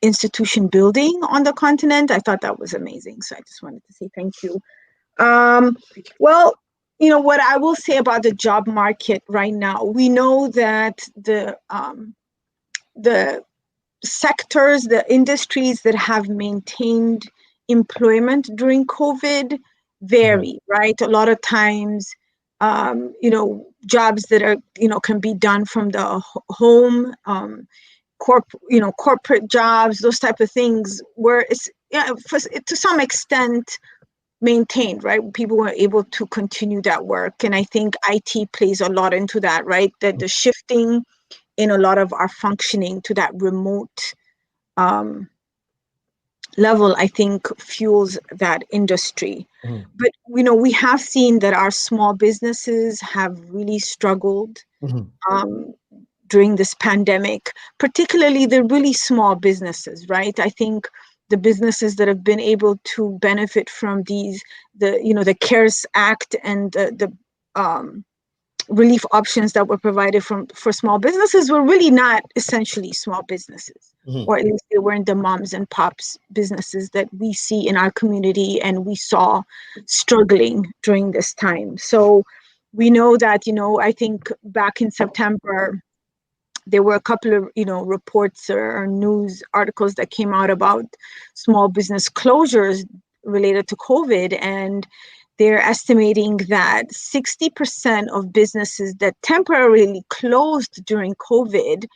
S3: institution building on the continent. I thought that was amazing. So I just wanted to say thank you. Well, what I will say about the job market right now, we know that the sectors, the industries that have maintained employment during COVID vary, right? A lot of times, jobs that are, can be done from the home, corporate jobs, those type of things, where it's to some extent maintained, right? People were able to continue that work, and I think IT plays a lot into that, right? That the shifting in a lot of our functioning to that remote level, I think, fuels that industry. But we have seen that our small businesses have really struggled during this pandemic, particularly the really small businesses, right? I think the businesses that have been able to benefit from the CARES Act and the relief options that were provided for small businesses were really not essentially small businesses, or at least they weren't the moms and pops businesses that we see in our community and we saw struggling during this time. So we know that, I think back in September, there were a couple of, reports or news articles that came out about small business closures related to COVID, and they're estimating that 60% of businesses that temporarily closed during COVID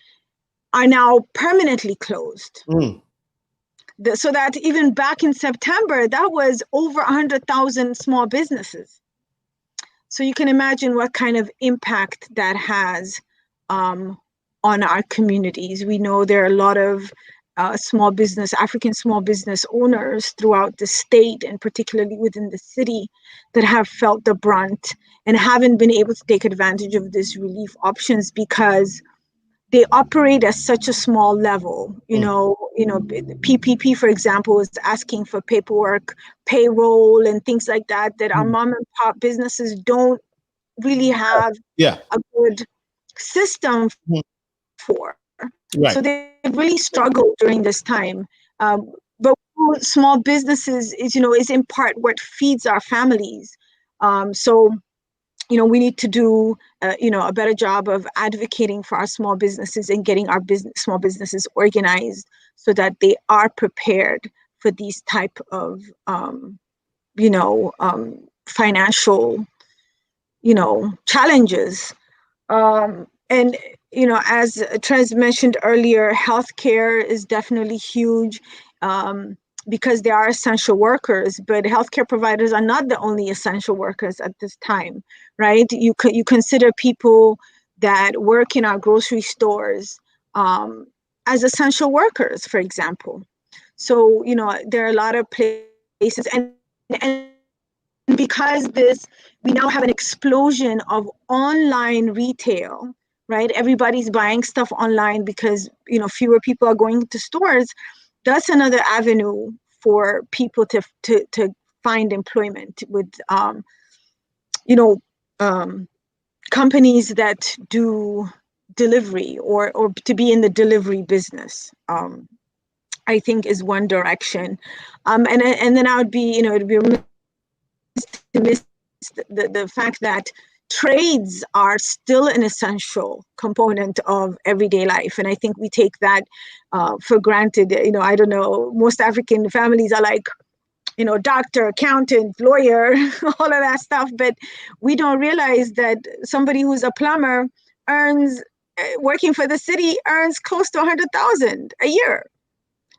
S3: are now permanently closed. So that even back in September, that was over 100,000 small businesses. So you can imagine what kind of impact that has on our communities. We know there are a lot of African small business owners throughout the state, and particularly within the city, that have felt the brunt and haven't been able to take advantage of these relief options because they operate at such a small level. PPP, for example, is asking for paperwork, payroll, and things like that our mom and pop businesses don't really have a good system for.
S1: Right.
S3: So they really struggled during this time. But small businesses is in part what feeds our families. So we need to do a better job of advocating for our small businesses and getting our small businesses organized so that they are prepared for these type of financial challenges. And as Trez mentioned earlier, healthcare is definitely huge because they are essential workers, but healthcare providers are not the only essential workers at this time, right? You consider people that work in our grocery stores as essential workers, for example. So, there are a lot of places, and because we now have an explosion of online retail, right? Everybody's buying stuff online because, fewer people are going to stores. That's another avenue for people to find employment with, companies that do delivery or to be in the delivery business. I think is one direction. And then I would be, it'd be remiss to miss the fact that trades are still an essential component of everyday life. And I think we take that for granted. I don't know, most African families are like, doctor, accountant, lawyer, all of that stuff. But we don't realize that somebody who's a plumber working for the city earns close to 100,000 a year.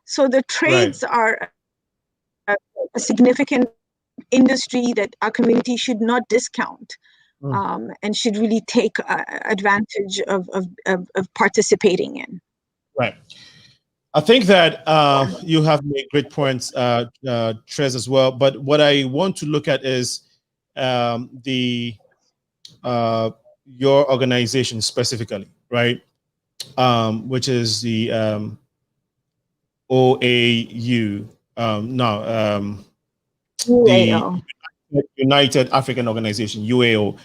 S3: So the trades are a significant industry that our community should not discount. And should really take advantage of participating in.
S1: Right. I think that you have made great points, Trez, as well. But what I want to look at is your organization specifically, right? Which is the OAU. The United African Organization, UAO.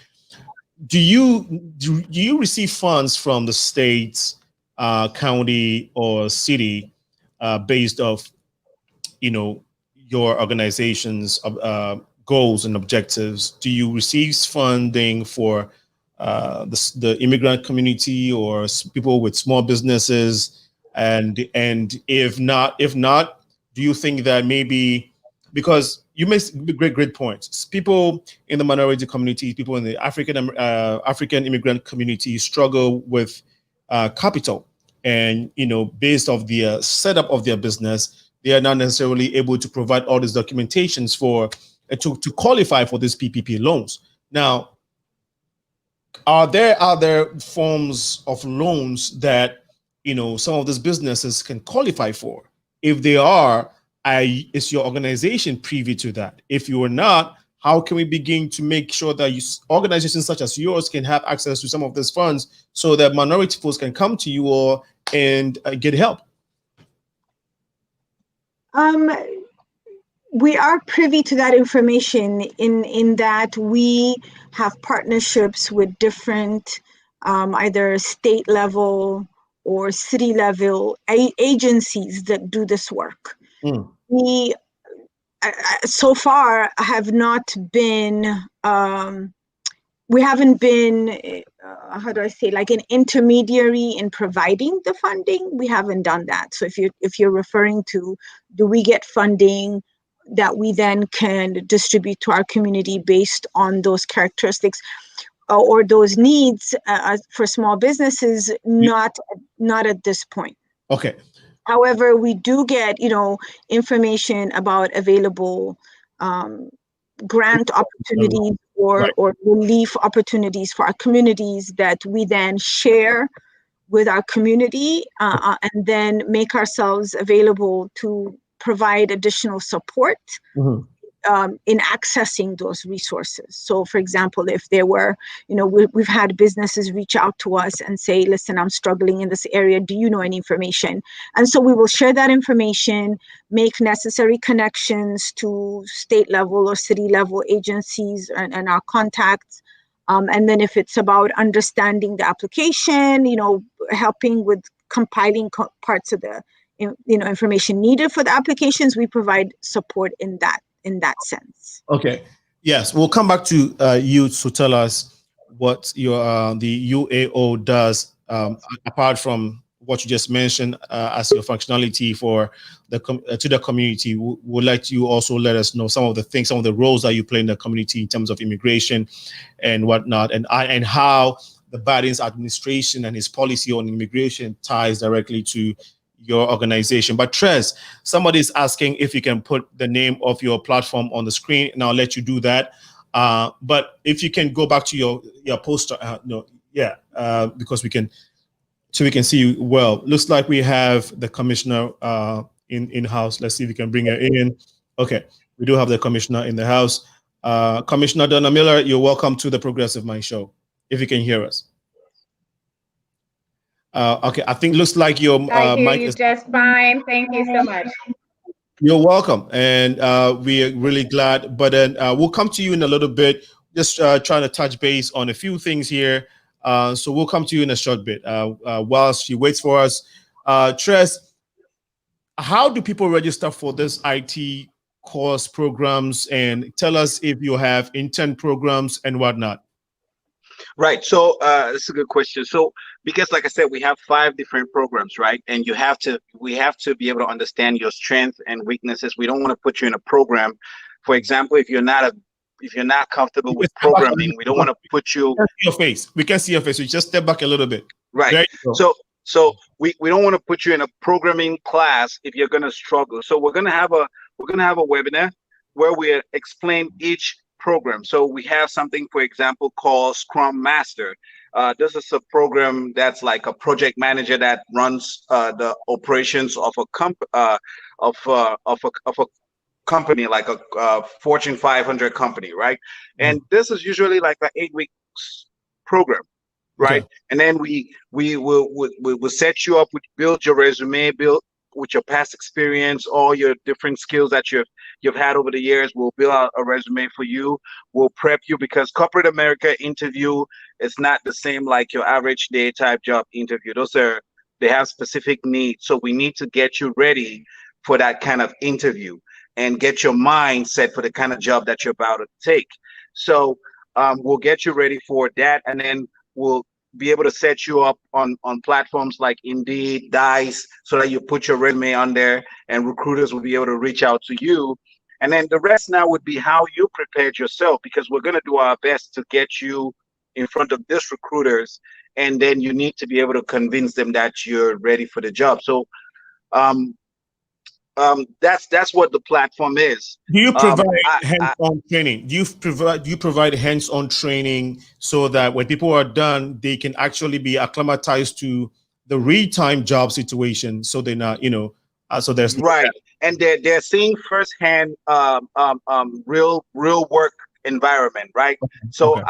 S1: Do you receive funds from the states, county, or city based off your organization's goals and objectives? Do you receive funding for the immigrant community or people with small businesses? And if not, do you think that maybe, because you make great points, people in the minority community, people in the African immigrant community struggle with capital, and based off the setup of their business, they are not necessarily able to provide all these documentations for to qualify for these PPP loans. Now, are there other forms of loans that some of these businesses can qualify for? If they are, is your organization privy to that? If you are not, how can we begin to make sure that organizations such as yours can have access to some of these funds so that minority folks can come to you and get help?
S3: We are privy to that information in that we have partnerships with different either state level or city level agencies that do this work. We so far have not been we haven't been how do I say, like an intermediary in providing the funding. We haven't done that. So if you're referring to, do we get funding that we then can distribute to our community based on those characteristics or those needs for small businesses? Not at this point.
S1: Okay.
S3: However, we do get, information about available grant opportunities or relief opportunities for our communities that we then share with our community and then make ourselves available to provide additional support in accessing those resources. So for example, if there were, we've had businesses reach out to us and say, listen, I'm struggling in this area. Do you know any information? And so we will share that information, make necessary connections to state level or city level agencies and our contacts. And then if it's about understanding the application, helping with compiling parts of the information needed for the applications, we provide support in that sense.
S1: Okay. Yes, we'll come back to you to tell us what your the UAO does apart from what you just mentioned as your functionality for the to the community. We'd like you also let us know some of the things, some of the roles that you play in the community in terms of immigration and whatnot, and how the Biden's administration and his policy on immigration ties directly to your organization. But Tres, somebody's asking if you can put the name of your platform on the screen, and I'll let you do that. But if you can go back to your poster, because we can see you well. Looks like we have the commissioner in house. Let's see if we can bring her in. Okay, we do have the commissioner in the house. Commissioner Donna Miller, you're welcome to the Progressive Mind Show, if you can hear us. Okay, I think looks like your
S4: I hear
S1: mic
S4: you
S1: is
S4: just fine. Thank you so much.
S1: You're welcome, and we are really glad. But then we'll come to you in a little bit. Just trying to touch base on a few things here. So we'll come to you in a short bit while she waits for us. Tres, how do people register for this IT course programs? And tell us if you have intern programs and whatnot.
S2: Right. So that's a good question. So because like I said, we have 5 different programs, right? And we have to be able to understand your strengths and weaknesses. We don't want to put you in a program. For example, if you're not comfortable with programming, we don't want to put you.
S1: Your face. We can see your face. We just step back a little bit.
S2: Right. So we don't want to put you in a programming class if you're going to struggle. So we're going to have a webinar where we explain each program. So we have something, for example, called Scrum Master. This is a program that's like a project manager that runs the operations of a company, like a Fortune 500 company, right? And this is usually like an 8-week program, right? Okay. And then we will set you up, build your resume, build with your past experience, all your different skills that you've had over the years. We'll build out a resume for you. We'll prep you, because corporate America interview is not the same like your average day type job interview. They have specific needs. So we need to get you ready for that kind of interview and get your mind set for the kind of job that you're about to take. So we'll get you ready for that, and then we'll be able to set you up on platforms like Indeed, Dice, so that you put your resume on there, and recruiters will be able to reach out to you. And then the rest now would be how you prepared yourself, because we're going to do our best to get you in front of these recruiters, and then you need to be able to convince them that you're ready for the job. So um, that's what the platform is.
S1: Do you provide hands-on training? Do you provide hands-on training so that when people are done, they can actually be acclimatized to the real-time job situation, so they're not, so there's
S2: right, and they're seeing firsthand real work environment, right? So
S1: okay.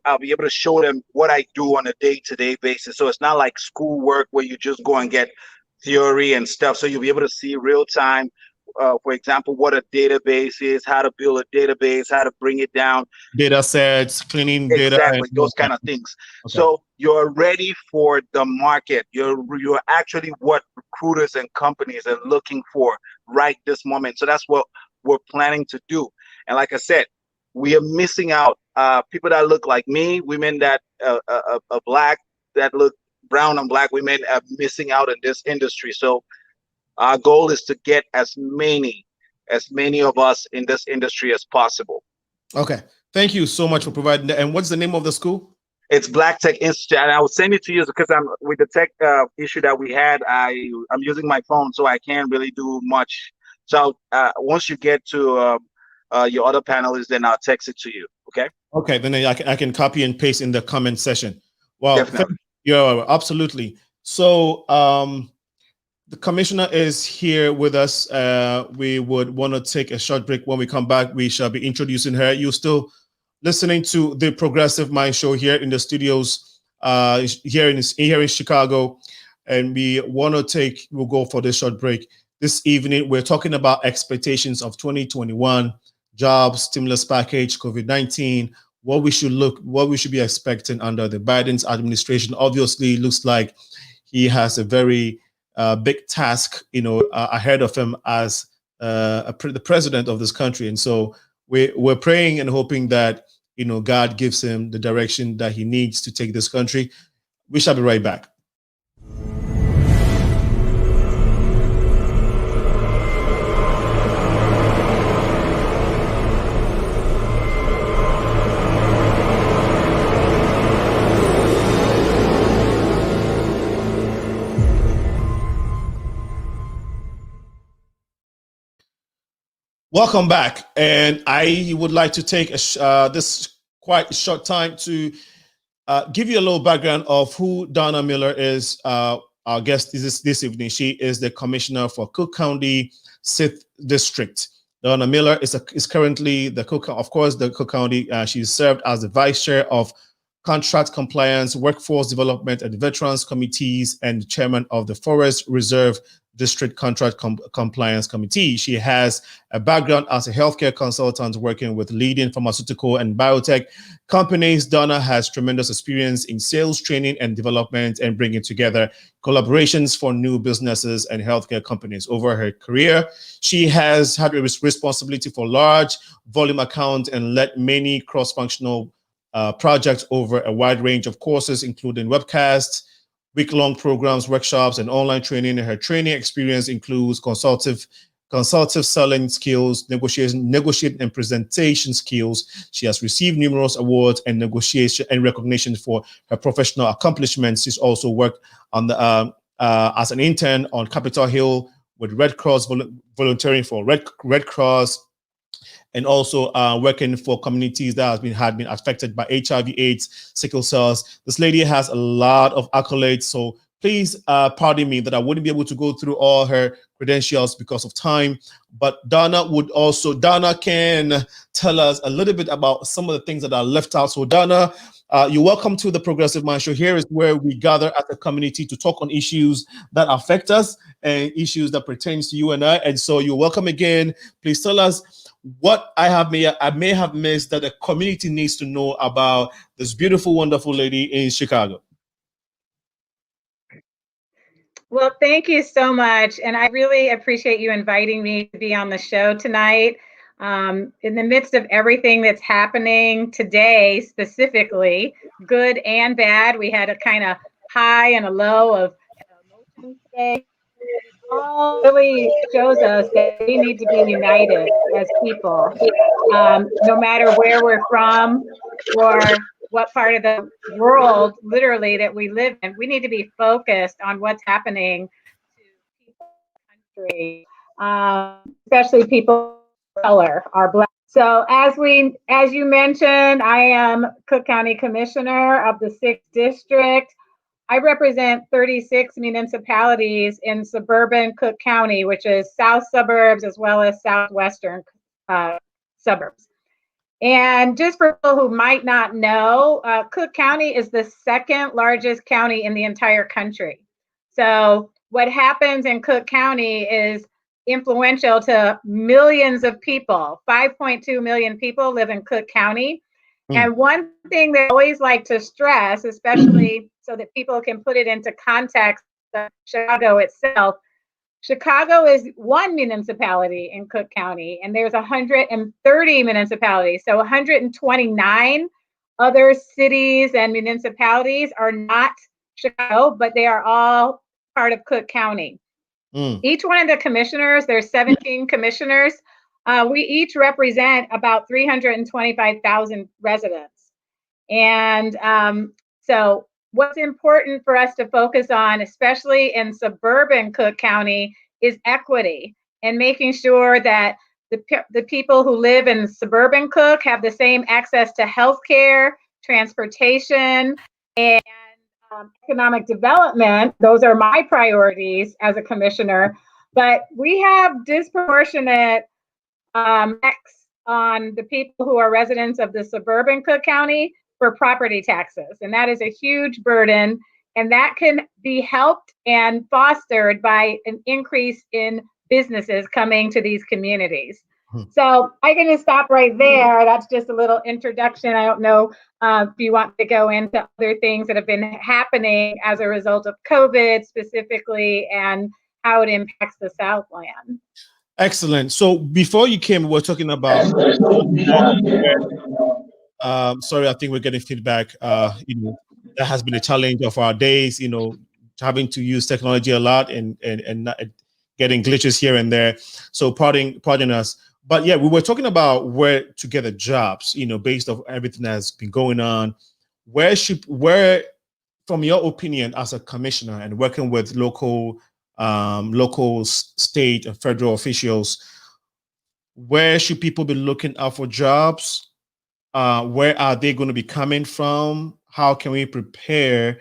S2: I'll be able to show them what I do on a day-to-day basis. So it's not like school work where you just go and get theory and stuff. So you'll be able to see real time, for example, what a database is, how to build a database, how to bring it down,
S1: data sets, cleaning data,
S2: exactly, those kind of things. Okay. So you're ready for the market. You're actually what recruiters and companies are looking for right this moment. So that's what we're planning to do. And like I said, we are missing out. People that look like me, women that are black, that look brown and black women are missing out in this industry. So our goal is to get as many of us in this industry as possible.
S1: Okay. Thank you so much for providing that. And what's the name of the school?
S2: It's Black Tech Institute, and I will send it to you because I'm with the tech issue that we had. I'm using my phone, so I can't really do much. So once you get to your other panelists, then I'll text it to you. Okay.
S1: Okay. Then I can copy and paste in the comment section. Well,
S2: definitely.
S1: Yeah, absolutely. So the commissioner is here with us. We would want to take a short break. When we come back, we shall be introducing her. You're still listening to the Progressive Mind Show here in the studios, here in Chicago, and we'll go for this short break. This evening, we're talking about expectations of 2021, jobs, stimulus package, COVID-19, what we should be expecting under the Biden's administration. Obviously, it looks like he has a very big task, ahead of him as the president of this country. And so we're praying and hoping that, God gives him the direction that he needs to take this country. We shall be right back. Welcome back, and I would like to take this quite short time to give you a little background of who Donna Miller is. Our guest is this evening. She is the commissioner for Cook County Sith District. Donna Miller is currently the Cook County. She served as the vice chair of Contract Compliance, Workforce Development, and Veterans Committees, and chairman of the Forest Reserve District Contract Compliance Committee. She has a background as a healthcare consultant working with leading pharmaceutical and biotech companies. Donna has tremendous experience in sales, training, and development, and bringing together collaborations for new businesses and healthcare companies. Over her career, she has had a responsibility for large volume accounts and led many cross-functional projects over a wide range of courses, including webcasts, week-long programs, workshops, and online training. And her training experience includes consultative selling skills, negotiating and presentation skills. She has received numerous awards and negotiation and recognition for her professional accomplishments. She's also worked on the as an intern on Capitol Hill with Red Cross, volunteering for Red Cross, and also working for communities that had been affected by HIV/AIDS, sickle cells. This lady has a lot of accolades, so please pardon me that I wouldn't be able to go through all her credentials because of time. But Donna can tell us a little bit about some of the things that are left out. So Donna, you're welcome to the Progressive Mind Show. Here is where we gather as a community to talk on issues that affect us and issues that pertains to you and I. And so you're welcome again. Please tell us what I may have missed that the community needs to know about this beautiful, wonderful lady in Chicago.
S4: Well, thank you so much. And I really appreciate you inviting me to be on the show tonight. In the midst of everything that's happening today, specifically, good and bad, we had a kind of high and a low of emotions today. All really shows us that we need to be united as people, no matter where we're from or what part of the world, literally, that we live in. We need to be focused on what's happening to people in the country, especially people of color, are Black. So as you mentioned, I am Cook County Commissioner of the 6th District. I represent 36 municipalities in suburban Cook County, which is south suburbs as well as southwestern suburbs. And just for people who might not know, Cook County is the 2nd largest county in the entire country. So what happens in Cook County is influential to millions of people. 5.2 million people live in Cook County. And one thing they always like to stress, especially so that people can put it into context of Chicago itself, Chicago is one municipality in Cook County, and there's 130 municipalities. So 129 other cities and municipalities are not Chicago, but they are all part of Cook County. Each one of the commissioners, there's 17 commissioners, we each represent about 325,000 residents. And so what's important for us to focus on, especially in suburban Cook County, is equity and making sure that the people who live in suburban Cook have the same access to healthcare, transportation, and economic development. Those are my priorities as a commissioner. But we have disproportionate tax on the people who are residents of the suburban Cook County for property taxes. And that is a huge burden. And that can be helped and fostered by an increase in businesses coming to these communities. So I'm going to stop right there. That's just a little introduction. I don't know if you want to go into other things that have been happening as a result of COVID specifically and how it impacts the Southland.
S1: Excellent. So before you came, we were talking about. Sorry, I think we're getting feedback. That has been a challenge of our days. Having to use technology a lot and not, getting glitches here and there. So pardon us. But yeah, we were talking about where to get the jobs. Based off everything that's been going on, where, from your opinion as a commissioner and working with local, state, and federal officials, where should people be looking out for jobs? Where are they going to be coming from? How can we prepare?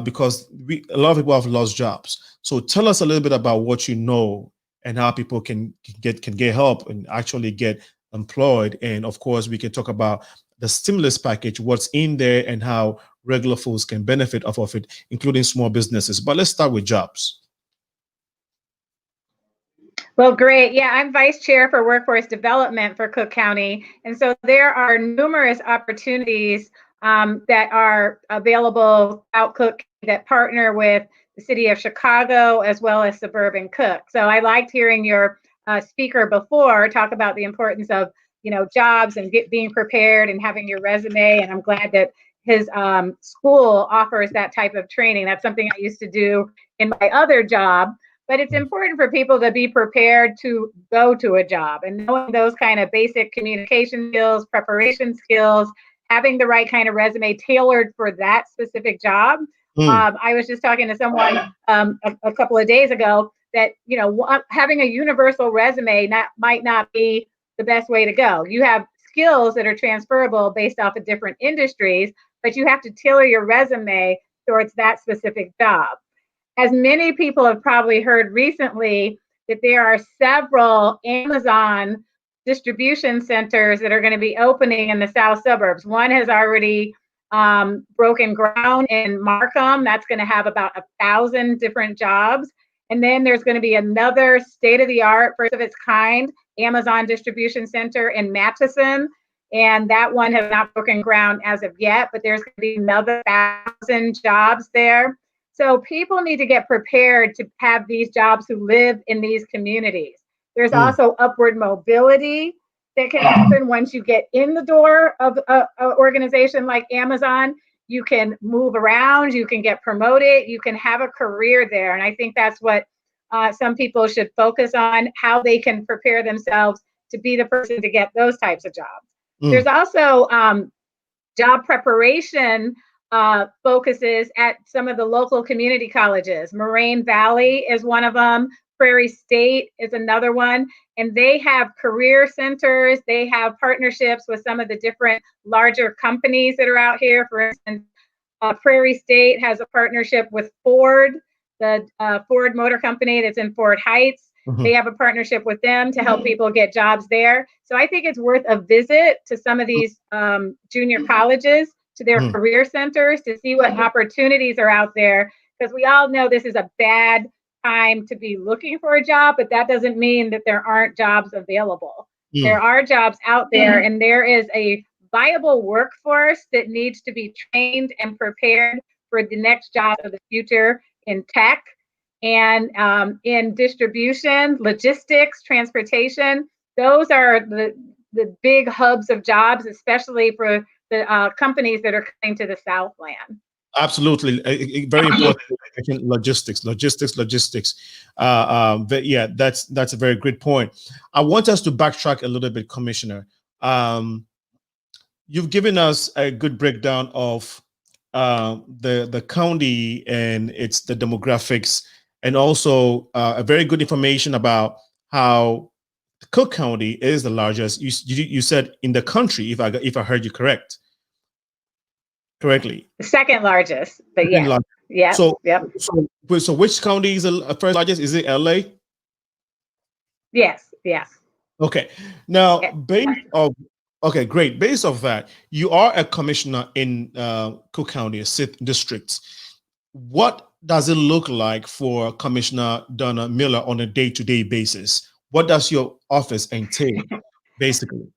S1: Because a lot of people have lost jobs. So tell us a little bit about what you know and how people can get help and actually get employed. And of course, we can talk about the stimulus package, what's in there, and how regular folks can benefit off of it, including small businesses. But let's start with jobs.
S4: Well, great. Yeah, I'm vice chair for workforce development for Cook County. And so there are numerous opportunities that are available out Cook that partner with the city of Chicago as well as suburban Cook. So I liked hearing your speaker before talk about the importance of, jobs and being prepared and having your resume. And I'm glad that his school offers that type of training. That's something I used to do in my other job. But it's important for people to be prepared to go to a job and knowing those kind of basic communication skills, preparation skills, having the right kind of resume tailored for that specific job. I was just talking to someone a couple of days ago that, having a universal resume might not be the best way to go. You have skills that are transferable based off of different industries, but you have to tailor your resume towards that specific job. As many people have probably heard recently, that there are several Amazon distribution centers that are going to be opening in the south suburbs. One has already broken ground in Markham. That's going to have about 1,000 different jobs. And then there's going to be another state-of-the-art, first of its kind, Amazon distribution center in Matheson. And that one has not broken ground as of yet, but there's going to be another 1,000 jobs there. So people need to get prepared to have these jobs who live in these communities. There's also upward mobility that can happen once you get in the door of an organization like Amazon. You can move around, you can get promoted, you can have a career there. And I think that's what some people should focus on, how they can prepare themselves to be the person to get those types of jobs. There's also job preparation focuses at some of the local community colleges. Moraine Valley is one of them. Prairie State is another one. And they have career centers. They have partnerships with some of the different larger companies that are out here. For instance, Prairie State has a partnership with Ford, the Ford Motor Company that's in Ford Heights. They have a partnership with them to help people get jobs there. So I think it's worth a visit to some of these junior colleges, to their career centers, to see what opportunities are out there. Because we all know this is a bad time to be looking for a job, but that doesn't mean that there aren't jobs available. There are jobs out there, and there is a viable workforce that needs to be trained and prepared for the next job of the future in tech and in distribution, logistics, transportation. Those are the big hubs of jobs, especially for the companies that are coming to the Southland.
S1: Absolutely, very important. Logistics. But yeah, that's a very good point. I want us to backtrack a little bit, Commissioner. You've given us a good breakdown of the county and the demographics, and also a very good information about how Cook County is the largest. You said in the country, if I heard you correctly.
S4: The second largest, but yeah. Yeah.
S1: So which county is the first largest? Is it LA?
S4: Yes. Yeah.
S1: Okay. Now, okay, great. Based off that, you are a commissioner in Cook County, a Sith District. What does it look like for Commissioner Donna Miller on a day-to-day basis? What does your office entail, basically?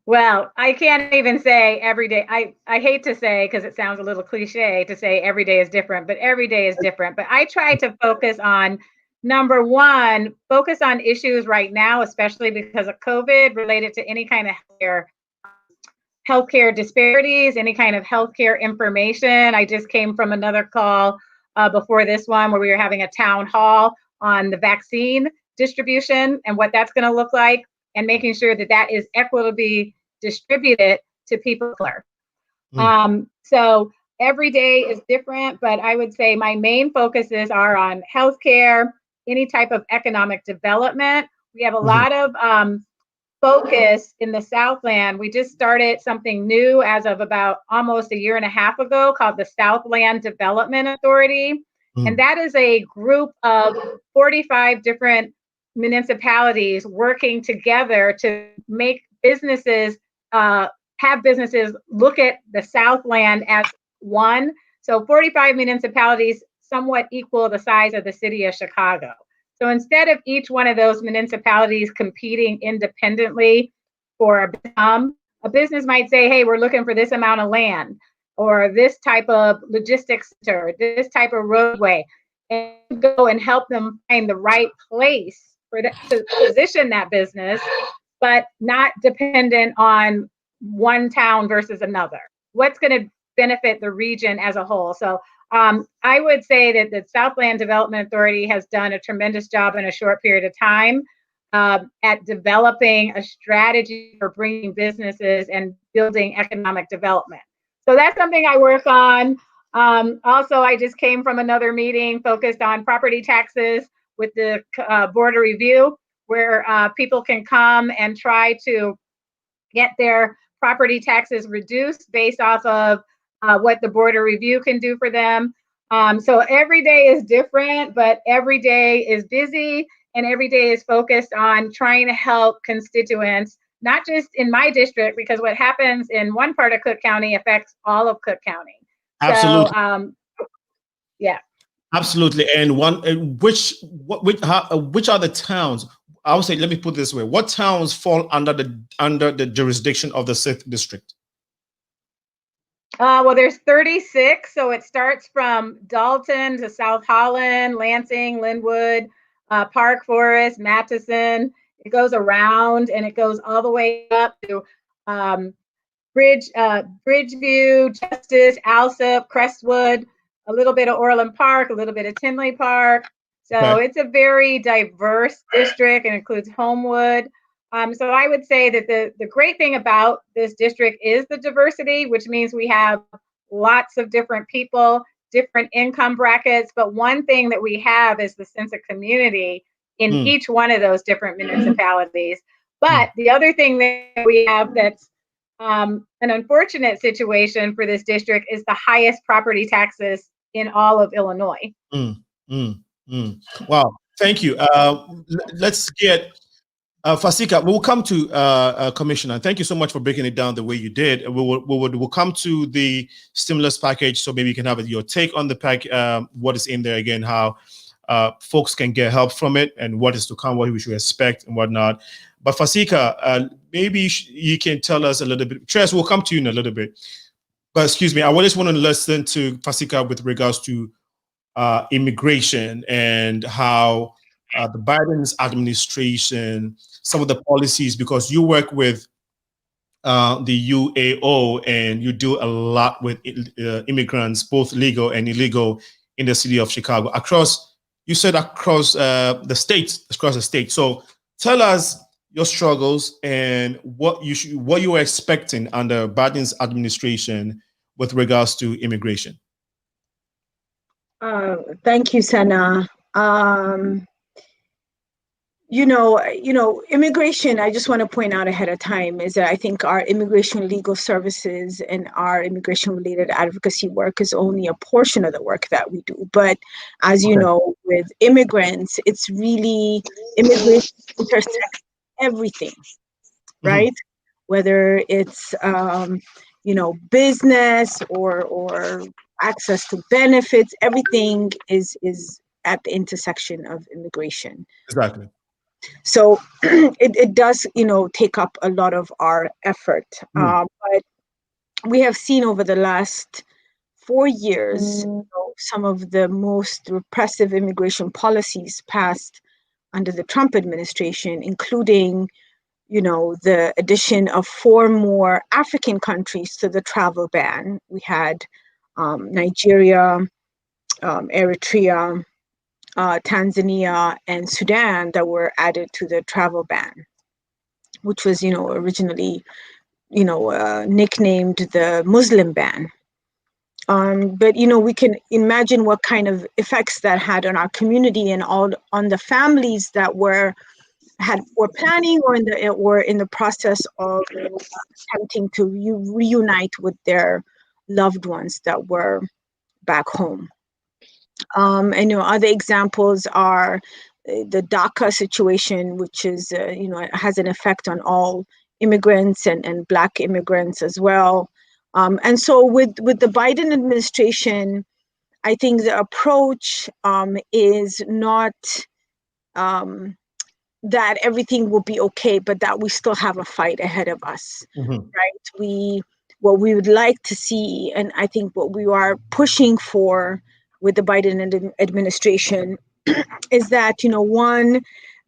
S4: Well, I can't even say every day. I hate to say, because it sounds a little cliche to say every day is different, but every day is different. But I try to focus on, number one, focus on issues right now, especially because of COVID, related to any kind of healthcare disparities, any kind of healthcare information. I just came from another call before this one where we were having a town hall on the vaccine distribution and what that's going to look like, and making sure that that is equitably distributed to people of color. So every day is different, but I would say my main focuses are on healthcare, any type of economic development. We have a lot of focus in the Southland. We just started something new as of about almost a year and a half ago called the Southland Development Authority. And that is a group of 45 different municipalities working together to make businesses, have businesses look at the Southland as one. So 45 municipalities, somewhat equal the size of the city of Chicago. So instead of each one of those municipalities competing independently for a business might say, hey, we're looking for this amount of land, or this type of logistics center, this type of roadway, and go and help them find the right place for to position that business, but not dependent on one town versus another. What's going to benefit the region as a whole? So I would say that the Southland Development Authority has done a tremendous job in a short period of time at developing a strategy for bringing businesses and building economic development. So that's something I work on. Also, I just came from another meeting focused on property taxes with the Board of Review, where people can come and try to get their property taxes reduced based off of what the Board of Review can do for them. So every day is different, but every day is busy, and every day is focused on trying to help constituents, not just in my district, because what happens in one part of Cook County affects all of Cook County.
S1: Absolutely.
S4: So, yeah.
S1: Absolutely. And which are the towns? I would say, let me put it this way: what towns fall under the jurisdiction of the Sith District?
S4: Well, there's 36, so it starts from Dalton to South Holland, Lansing, Linwood, Park Forest, Matheson. It goes around and it goes all the way up to Bridgeview, Justice, Alsip, Crestwood, a little bit of Orland Park, a little bit of Tinley Park. So it's a very diverse district and includes Homewood. So I would say that the great thing about this district is the diversity, which means we have lots of different people, different income brackets. But one thing that we have is the sense of community in each one of those different municipalities. But the other thing that we have that's an unfortunate situation for this district is the highest property taxes in all of Illinois.
S1: Wow, thank you. Let's get FASIKA. We'll come to Commissioner. Thank you so much for breaking it down the way you did. We'll come to the stimulus package, so maybe you can have your take on the pack, what is in there again, how folks can get help from it, and what is to come, what we should expect, and whatnot. But FASIKA, maybe you can tell us a little bit. Tres, we'll come to you in a little bit. But excuse me, I just want to listen to FASIKA with regards to immigration and how the Biden's administration, some of the policies, because you work with the UAO and you do a lot with immigrants, both legal and illegal, in the city of Chicago, across the state. So tell us your struggles and what you were expecting under Biden's administration with regards to immigration.
S3: Thank you, Sena. Immigration, I just want to point out ahead of time, is that I think our immigration legal services and our immigration related advocacy work is only a portion of the work that we do. But as you know, with immigrants, it's really, immigration intersects everything, right? Whether it's, business or access to benefits, everything is at the intersection of immigration.
S1: Exactly.
S3: So it does, take up a lot of our effort. But we have seen over the last 4 years, some of the most repressive immigration policies passed under the Trump administration, including, the addition of 4 more African countries to the travel ban. We had Nigeria, Eritrea, Tanzania, and Sudan that were added to the travel ban, which was, originally, nicknamed the Muslim ban. But, we can imagine what kind of effects that had on our community and on the families that were planning or in the process of attempting to reunite with their loved ones that were back home. And other examples are the DACA situation, which is it has an effect on all immigrants and Black immigrants as well. And so with the Biden administration, I think the approach is not that everything will be okay, but that we still have a fight ahead of us, right? What we would like to see, and I think what we are pushing for with the Biden administration is that, one,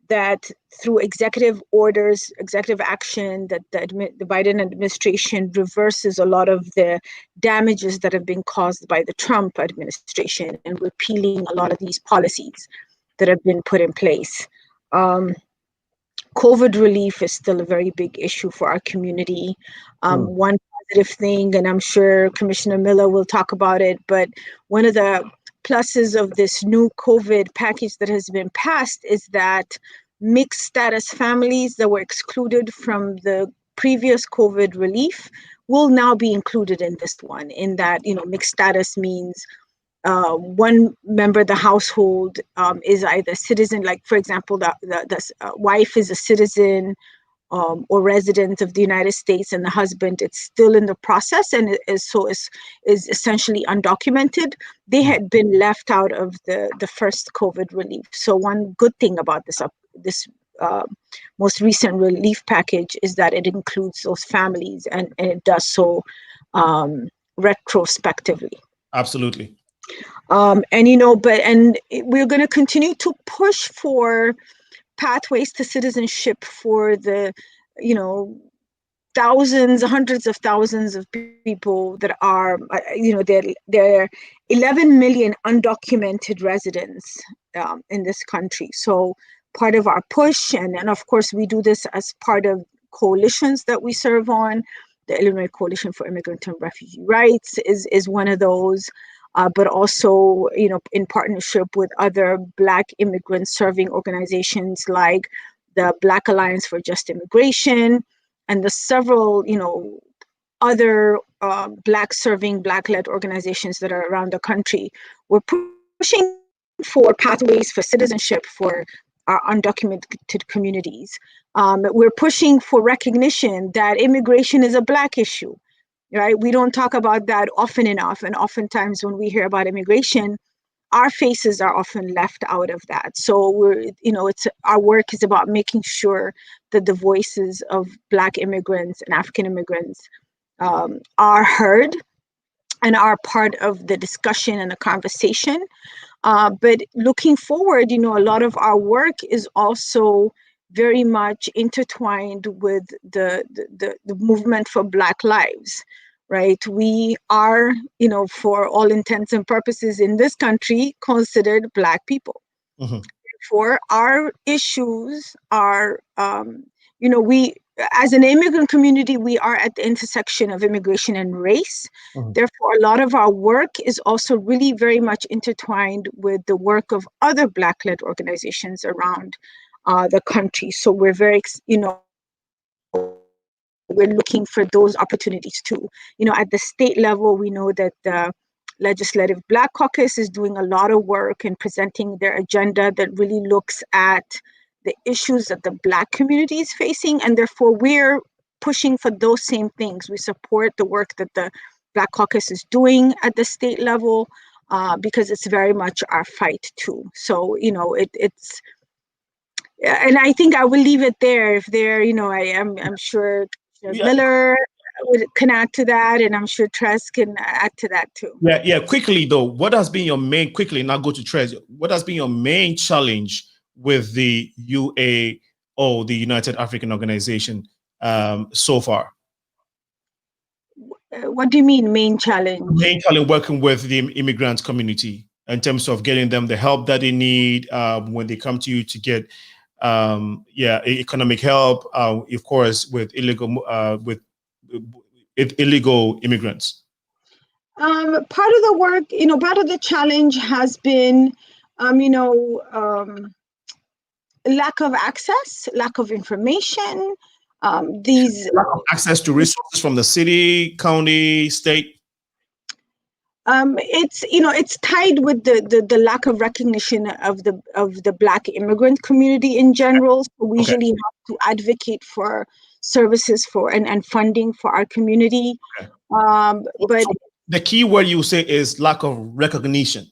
S3: that through executive orders, executive action, that the Biden administration reverses a lot of the damages that have been caused by the Trump administration and repealing a lot of these policies that have been put in place. COVID relief is still a very big issue for our community. One positive thing, and I'm sure Commissioner Miller will talk about it, but one of the pluses of this new COVID package that has been passed is that mixed status families that were excluded from the previous COVID relief will now be included in this one, in that, mixed status means one member of the household is either citizen, like for example, the wife is a citizen or resident of the United States, and the husband, it's still in the process and is essentially undocumented. They had been left out of the first COVID relief. So one good thing about this most recent relief package is that it includes those families, and it does so retrospectively.
S1: Absolutely.
S3: And we're going to continue to push for pathways to citizenship for the, thousands, hundreds of thousands of people that are, there are 11 million undocumented residents in this country. So part of our push, and of course we do this as part of coalitions that we serve on. The Illinois Coalition for Immigrant and Refugee Rights is one of those, but also, in partnership with other Black immigrant serving organizations like the Black Alliance for Just Immigration, and the several, other Black-serving, Black-led organizations that are around the country. We're pushing for pathways for citizenship for our undocumented communities. We're pushing for recognition that immigration is a Black issue, right? We don't talk about that often enough, and oftentimes when we hear about immigration, our faces are often left out of that. So our work is about making sure that the voices of Black immigrants and African immigrants are heard and are part of the discussion and the conversation. But looking forward, a lot of our work is also very much intertwined with the movement for Black lives. Right, we are, for all intents and purposes in this country, considered Black people.
S1: Mm-hmm.
S3: For our issues are, we, as an immigrant community, we are at the intersection of immigration and race.
S1: Mm-hmm.
S3: Therefore, a lot of our work is also really very much intertwined with the work of other Black-led organizations around the country. So we're very, we're looking for those opportunities too. At the state level, we know that the Legislative Black Caucus is doing a lot of work and presenting their agenda that really looks at the issues that the Black community is facing, and therefore we're pushing for those same things. We support the work that the Black Caucus is doing at the state level because it's very much our fight too. So, it's, and I think I will leave it there. If there, I'm sure Miller can add to that, and I'm sure Tres can add to that too.
S1: Yeah. Quickly though, what has been your main? Quickly, now go to Tres. What has been your main challenge with the UAO, the United African Organization, so far?
S3: What do you mean main challenge?
S1: Main challenge working with the immigrant community in terms of getting them the help that they need when they come to you to get economic help, of course, with illegal immigrants.
S3: Part of the work, part of the challenge has been, lack of access, lack of information. Lack
S1: of access to resources from the city, county, state.
S3: It's tied with the lack of recognition of the Black immigrant community in general. So we usually have to advocate for services and funding for our community.
S1: Okay.
S3: But
S1: so the key word you say is lack of recognition.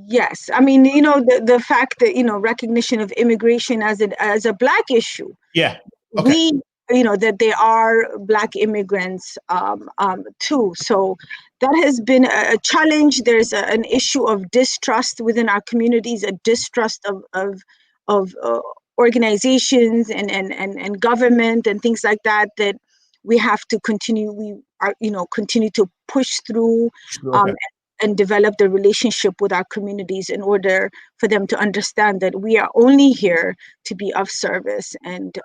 S3: Yes, I mean, the fact that recognition of immigration as a Black issue.
S1: Yeah. Okay.
S3: That they are Black immigrants too. So that has been a challenge. There's an issue of distrust within our communities, a distrust of organizations and government and things like that we have to continue. We are continue to push through and develop the relationship with our communities in order for them to understand that we are only here to be of service. And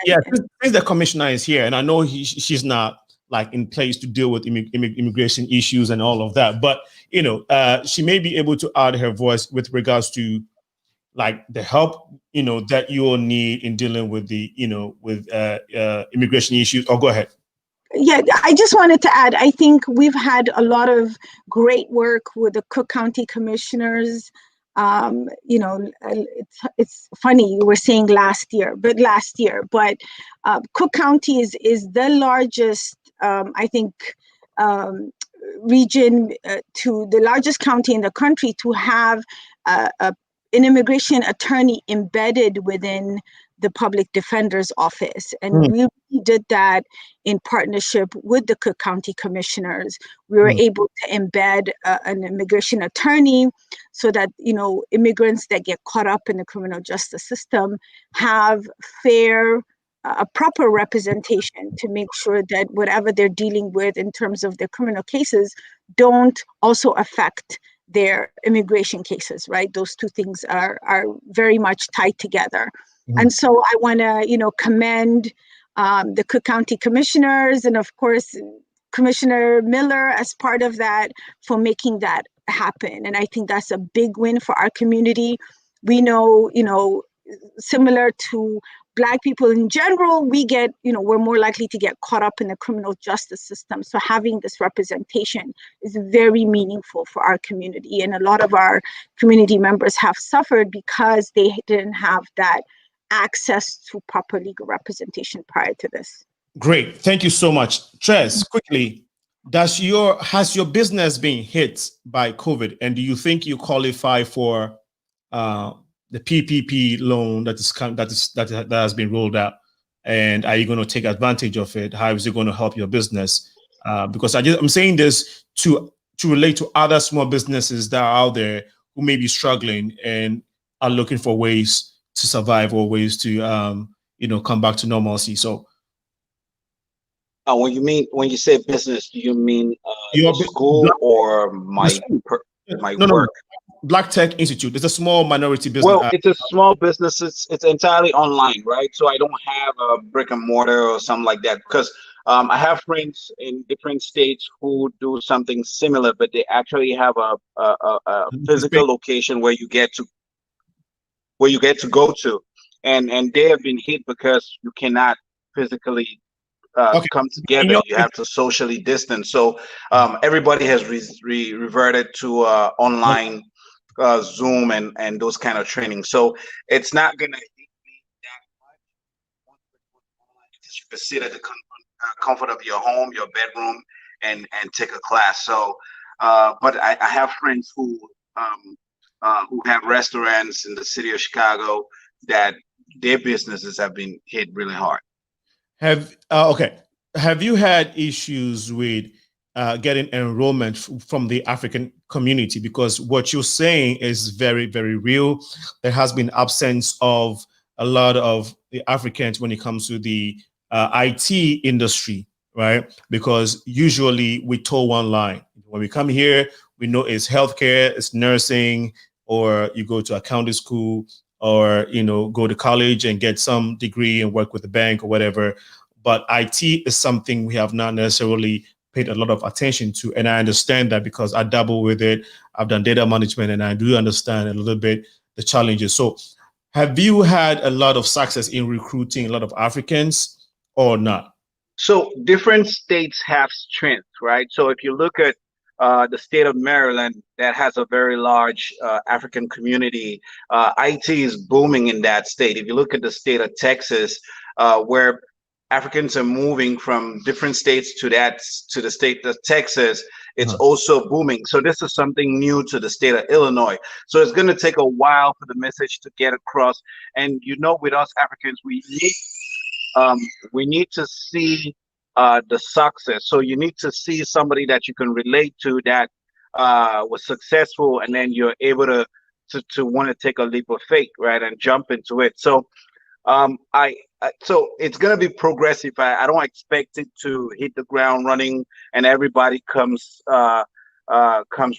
S1: since the commissioner is here, and I know she's not like in place to deal with immigration issues and all of that, but she may be able to add her voice with regards to like the help that you will need in dealing with the immigration issues. Go ahead.
S3: Yeah, I just wanted to add, I think we've had a lot of great work with the Cook County commissioners. It's funny you were saying last year, but Cook County is the largest, I think, region to the largest county in the country to have a an immigration attorney embedded within the public defender's office. And we did that in partnership with the Cook County commissioners. We were able to embed an immigration attorney so that, you know, immigrants that get caught up in the criminal justice system have fair, a proper representation to make sure that whatever they're dealing with in terms of their criminal cases don't also affect their immigration cases, right? Those two things are very much tied together. And so I want to, you know, commend the Cook County commissioners and of course, Commissioner Miller as part of that for making that happen. And I think that's a big win for our community. We know, you know, similar to Black people in general, we get, you know, we're more likely to get caught up in the criminal justice system. So having this representation is very meaningful for our community. And a lot of our community members have suffered because they didn't have that access to proper legal representation prior to this.
S1: Great. Thank you so much. Tres, quickly, has your business been hit by COVID? And do you think you qualify for the PPP loan that has been rolled out? And are you going to take advantage of it? How is it going to help your business? Because I'm saying this to relate to other small businesses that are out there who may be struggling and are looking for ways to survive or ways to you know, come back to normalcy. So
S2: when you say business, do you mean your school or my work?
S1: No. Black Tech Institute. It's a small minority business.
S2: Well, it's a small business. It's entirely online, right? So I don't have a brick and mortar or something like that because I have friends in different states who do something similar, but they actually have a physical location where you get to go to, and they have been hit because you cannot physically come together. You have to socially distance. So everybody has reverted to online Zoom and those kind of training. So it's not gonna hit me that much. You can sit at the comfort of your home, your bedroom, and take a class. So, but I have friends who have restaurants in the city of Chicago that their businesses have been hit really hard.
S1: Have you had issues with getting enrollment from the African community? Because what you're saying is very, very real. There has been absence of a lot of the Africans when it comes to the IT industry, right? Because usually we toe one line. When we come here, we know it's healthcare, it's nursing, or you go to accounting school, or, you know, go to college and get some degree and work with the bank or whatever. But IT is something we have not necessarily paid a lot of attention to. And I understand that because I dabble with it. I've done data management and I do understand a little bit the challenges. So have you had a lot of success in recruiting a lot of Africans or not?
S2: So different states have strength, right? So if you look at the state of Maryland, that has a very large African community. IT is booming in that state. If you look at the state of Texas, where Africans are moving from different states to the state of Texas, it's also booming. So this is something new to the state of Illinois. So it's going to take a while for the message to get across. And you know, with us Africans, we need to see the success. So you need to see somebody that you can relate to that was successful, and then you're able to want to take a leap of faith, right, and jump into it. So so it's going to be progressive. I don't expect it to hit the ground running and everybody comes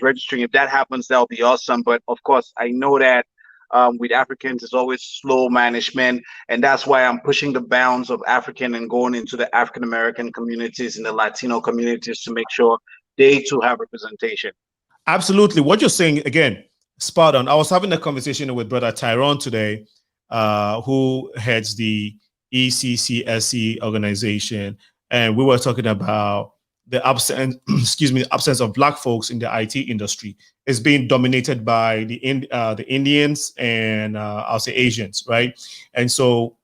S2: registering. If that happens, that'll be awesome. But of course, I know that with Africans, it's always slow management. And that's why I'm pushing the bounds of African and going into the African-American communities and the Latino communities to make sure they too have representation.
S1: Absolutely. What you're saying, again, spot on. I was having a conversation with Brother Tyrone today, who heads the ECCSC organization, and we were talking about the absence, absence of Black folks in the IT industry. It's being dominated by the Indians and I'll say Asians, right? And so,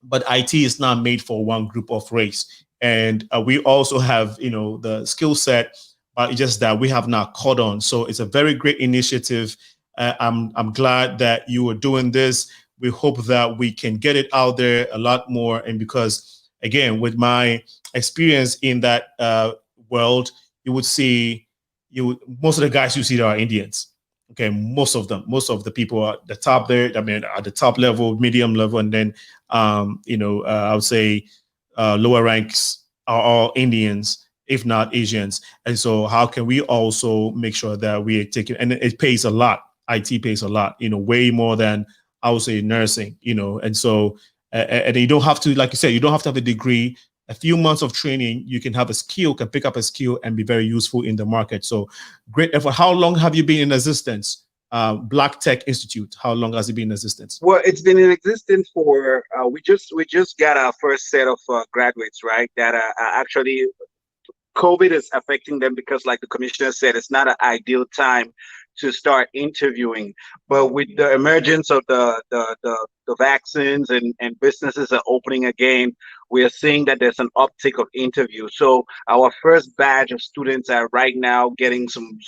S1: but IT is not made for one group of race, and we also have, you know, the skill set, but it's just that we have not caught on. So it's a very great initiative. I'm glad that you are doing this. We hope that we can get it out there a lot more. And because, again, with my experience in that world, you would see most of the guys you see there are Indians. Okay, most of the people are at the top there. I mean, at the top level, medium level, and then I would say lower ranks are all Indians, if not Asians. And so, how can we also make sure that we are taking? And it pays a lot. IT pays a lot. Way more than I would say nursing. And so, and you don't have to, like you said, you don't have to have a degree. A few months of training, you can have a skill, can pick up a skill and be very useful in the market. So great effort. How long have you been in existence? Black Tech Institute, how long has it been in existence?
S2: Well, it's been in existence for, we just got our first set of graduates, right? That actually COVID is affecting them because, like the commissioner said, it's not an ideal time to start interviewing. But with the emergence of the vaccines and businesses are opening again, we are seeing that there's an uptick of interviews. So our first batch of students are right now getting some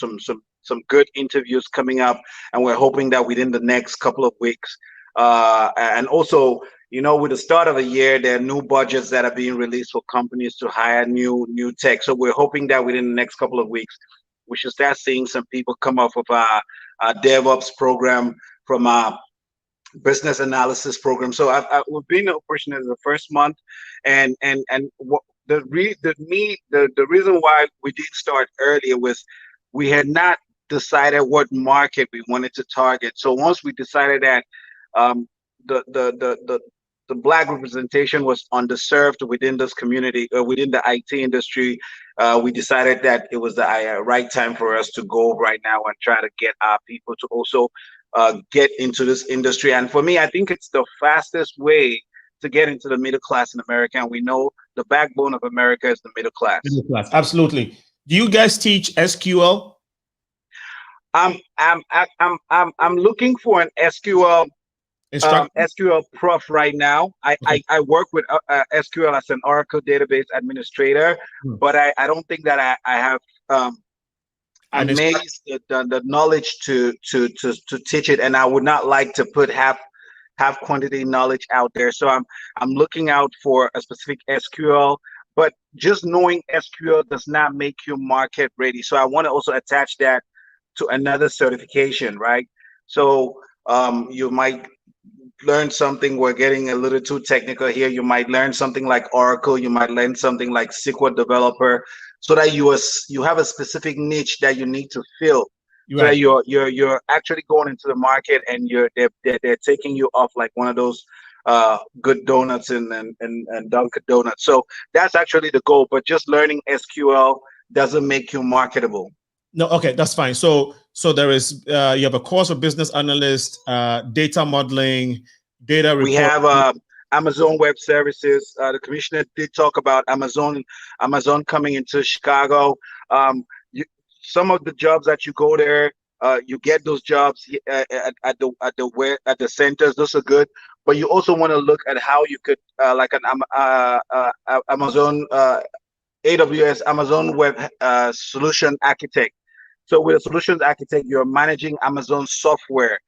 S2: good interviews coming up, and we're hoping that within the next couple of weeks. And also, with the start of the year, there are new budgets that are being released for companies to hire new tech. So we're hoping that within the next couple of weeks, we should start seeing some people come off of our DevOps program, from our business analysis program. So we've been in operation as the first month, and the reason why we didn't start earlier was we had not decided what market we wanted to target. So once we decided that the Black representation was underserved within this community, within the IT industry, we decided that it was the right time for us to go right now and try to get our people to also get into this industry. And for me, I think it's the fastest way to get into the middle class in America. And we know the backbone of America is the middle class.
S1: Middle class, absolutely. Do you guys teach SQL?
S2: I'm looking for an SQL SQL prof right now. I work with SQL as an Oracle database administrator, but I don't think that I have amassed the knowledge to teach it, and I would not like to put half quantity knowledge out there. So I'm looking out for a specific SQL, but just knowing SQL does not make you market ready. So I want to also attach that to another certification, right? So you might learn something. We're getting a little too technical here. You might learn something like Oracle. You might learn something like SQL developer, so that you have a specific niche that you need to fill. So that you're actually going into the market, and they're taking you off like one of those good donuts and Dunkin' Donuts. So that's actually the goal. But just learning SQL doesn't make you marketable.
S1: No, okay, that's fine. So there is you have a course for business analyst, data modeling, data report.
S2: We have Amazon Web Services. The commissioner did talk about Amazon coming into Chicago. Some of the jobs that you go there, you get those jobs at the centers. Those are good, but you also want to look at how you could like an Amazon AWS Amazon Web Solution Architect. So with a solutions architect, you're managing Amazon software.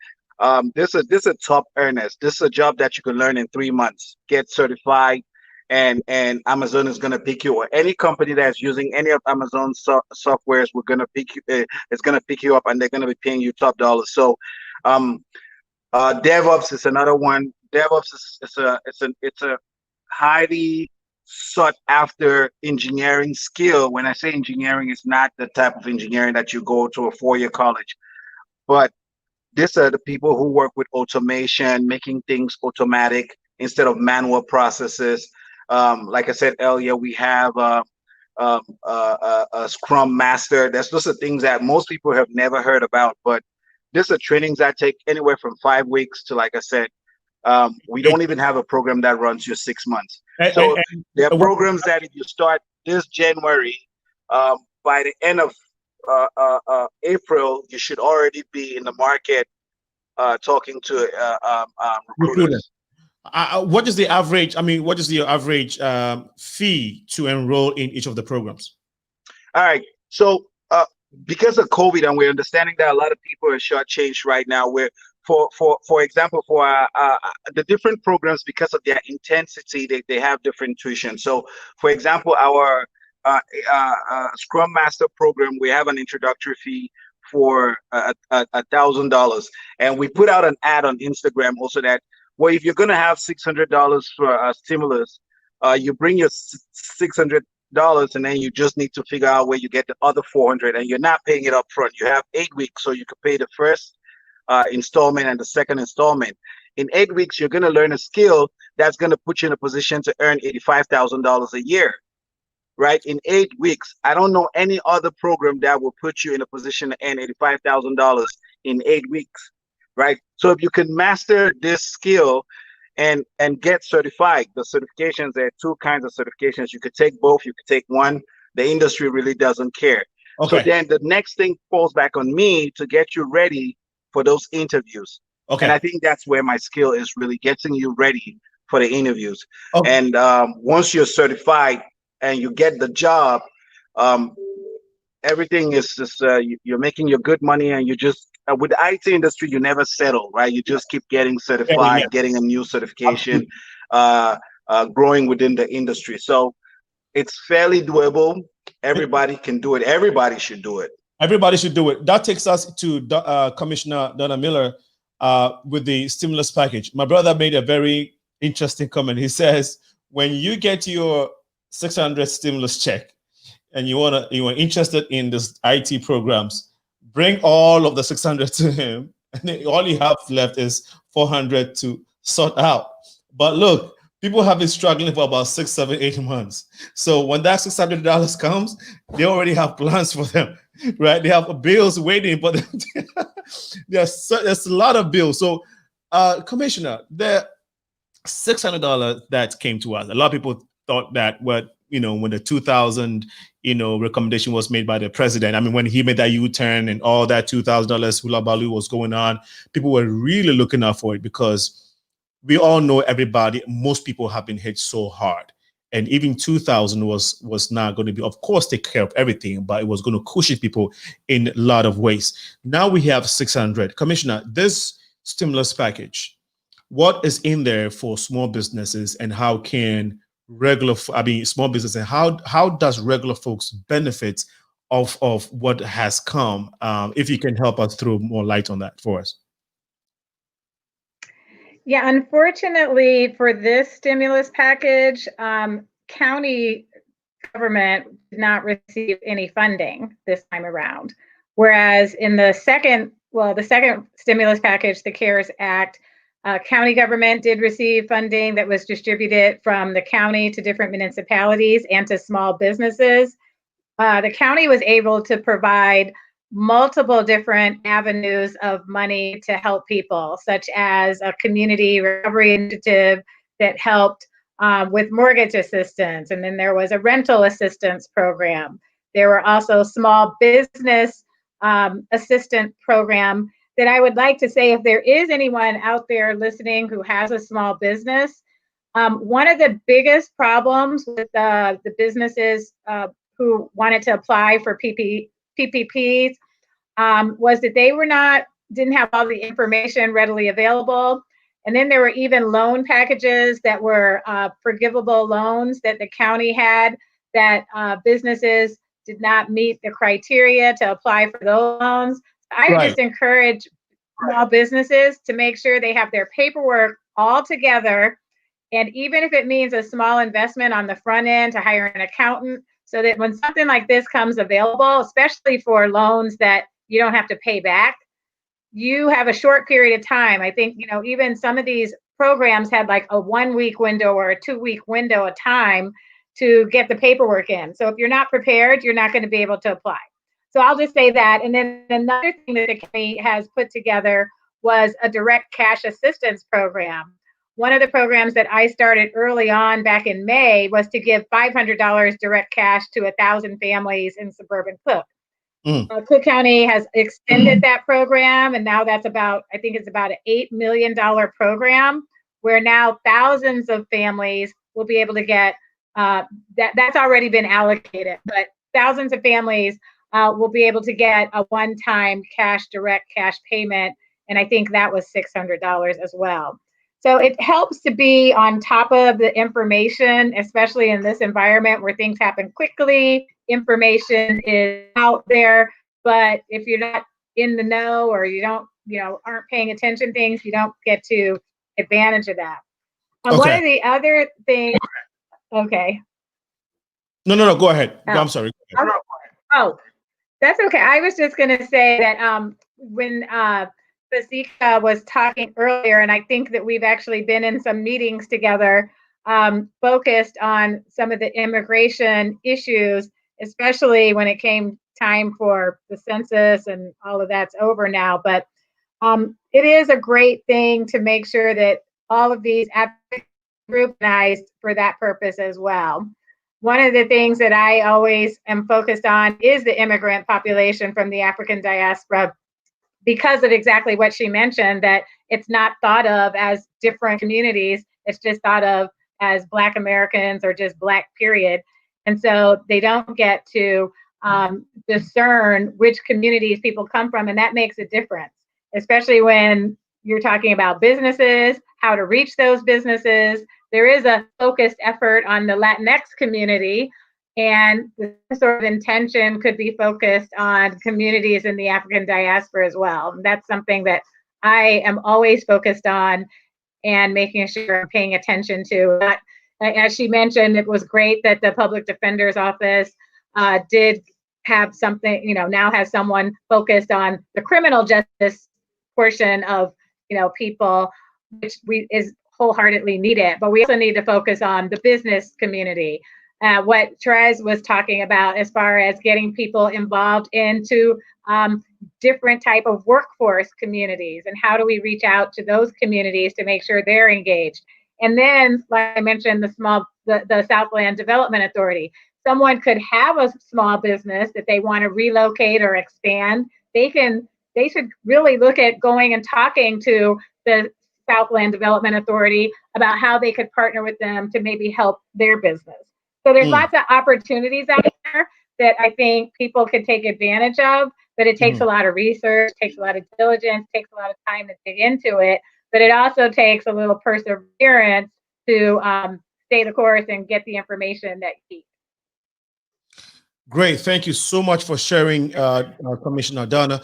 S2: This is a top earners. This is a job that you can learn in 3 months, get certified, and Amazon is going to pick you, or any company that's using any of Amazon's softwares, we're going to pick you. It's going to pick you up, and they're going to be paying you top dollars. So DevOps is another one. DevOps it's a highly sought after engineering skill. When I say engineering, it's not the type of engineering that you go to a 4-year college, but these are the people who work with automation, making things automatic instead of manual processes. Like I said earlier, we have a Scrum Master. Those are things that most people have never heard about, but these are trainings that take anywhere from 5 weeks to, like I said, we don't even have a program that runs you 6 months. So there are programs that if you start this January, by the end of April, you should already be in the market talking to recruiters.
S1: What is the average? I mean, what is the average fee to enroll in each of the programs?
S2: All right. So because of COVID, and we're understanding that a lot of people are shortchanged right now. Where, for example, for the different programs, because of their intensity, they have different tuition. So, for example, our Scrum Master program, we have an introductory fee for $1,000, and we put out an ad on Instagram also that, well, if you're going to have $600 for a stimulus, you bring your $600, and then you just need to figure out where you get the other 400, and you're not paying it up front. You have 8 weeks, so you can pay the first installment and the second installment. In 8 weeks, you're going to learn a skill that's going to put you in a position to earn $85,000 a year, right? In 8 weeks. I don't know any other program that will put you in a position to earn $85,000 in 8 weeks, right? So if you can master this skill and get certified, the certifications, there are 2 kinds of certifications. You could take both, you could take one. The industry really doesn't care.
S1: Okay.
S2: So then the next thing falls back on me to get you ready for those interviews.
S1: Okay.
S2: And I think that's where my skill is, really getting you ready for the interviews.
S1: Okay.
S2: And once you're certified and you get the job, everything is just, you're making your good money, and you just, with the IT industry, you never settle, right? You just keep getting certified, getting a new certification, growing within the industry. So it's fairly doable. Everybody can do it. Everybody should do it.
S1: Everybody should do it. That takes us to Commissioner Donna Miller with the stimulus package. My brother made a very interesting comment. He says, when you get your 600 stimulus check and you are interested in this IT programs, bring all of the 600 to him, and then all you have left is 400 to sort out. But look, people have been struggling for about 6, 7, 8 months. So when that $600 comes, they already have plans for them, right? They have bills waiting, but there's a lot of bills. So, Commissioner, the $600 that came to us, a lot of people thought that when the 2000, recommendation was made by the president, I mean, when he made that U-turn and all that $2,000 hula baloo was going on, people were really looking out for it, because we all know most people have been hit so hard. And even 2000 was not going to be, of course, take care of everything, but it was going to cushion people in a lot of ways. Now we have 600. Commissioner, this stimulus package, what is in there for small businesses, and how can small business, and how does regular folks benefit of what has come? If you can help us throw more light on that for us.
S4: Yeah, unfortunately for this stimulus package, county government did not receive any funding this time around. Whereas in the second stimulus package, the CARES Act, county government did receive funding that was distributed from the county to different municipalities and to small businesses. The county was able to provide multiple different avenues of money to help people, such as a community recovery initiative that helped with mortgage assistance. And then there was a rental assistance program. There were also small business assistance program that I would like to say, if there is anyone out there listening who has a small business, one of the biggest problems with the businesses who wanted to apply for PPPs was that they didn't have all the information readily available. And then there were even loan packages that were forgivable loans that the county had that businesses did not meet the criteria to apply for those loans. I would just encourage small businesses to make sure they have their paperwork all together. And even if it means a small investment on the front end to hire an accountant, so that when something like this comes available, especially for loans that you don't have to pay back, you have a short period of time. I think, even some of these programs had like a 1-week window or a 2-week window of time to get the paperwork in. So if you're not prepared, you're not going to be able to apply. So I'll just say that. And then another thing that the county has put together was a direct cash assistance program. One of the programs that I started early on back in May was to give $500 direct cash to 1,000 families in suburban Cook. Cook County has extended that program, and now that's about an $8 million program, where now thousands of families will be able to get that's already been allocated, but thousands of families will be able to get a one-time direct cash payment. And I think that was $600 as well. So it helps to be on top of the information, especially in this environment where things happen quickly, information is out there. But if you're not in the know, or you don't, aren't paying attention to things, you don't get to advantage of that.
S1: Okay.
S4: One of the other things, okay.
S1: No, go ahead.
S4: Oh.
S1: I'm sorry.
S4: Oh, that's okay. I was just going to say that when FASIKA was talking earlier, and I think that we've actually been in some meetings together focused on some of the immigration issues, especially when it came time for the census, and all of that's over now. But it is a great thing to make sure that all of these advocates are grouped for that purpose as well. One of the things that I always am focused on is the immigrant population from the African diaspora, because of exactly what she mentioned, that it's not thought of as different communities. It's just thought of as Black Americans, or just Black, period. And so they don't get to discern which communities people come from, and that makes a difference, especially when you're talking about businesses, how to reach those businesses. There is a focused effort on the Latinx community, and the sort of intention could be focused on communities in the African diaspora as well. And that's something that I am always focused on and making sure I'm paying attention to. But as she mentioned, it was great that the Public Defender's Office did have something, now has someone focused on the criminal justice portion of, people, which is wholeheartedly needed. But we also need to focus on the business community. What Trez was talking about as far as getting people involved into different type of workforce communities, and how do we reach out to those communities to make sure they're engaged. And then, like I mentioned, the Southland Development Authority. Someone could have a small business that they want to relocate or expand. They should really look at going and talking to the Southland Development Authority about how they could partner with them to maybe help their business. So there's lots of opportunities out there that I think people could take advantage of, but it takes a lot of research, takes a lot of diligence, takes a lot of time to dig into it, but it also takes a little perseverance to stay the course and get the information that you need.
S1: Great. Thank you so much for sharing, Commissioner Donna.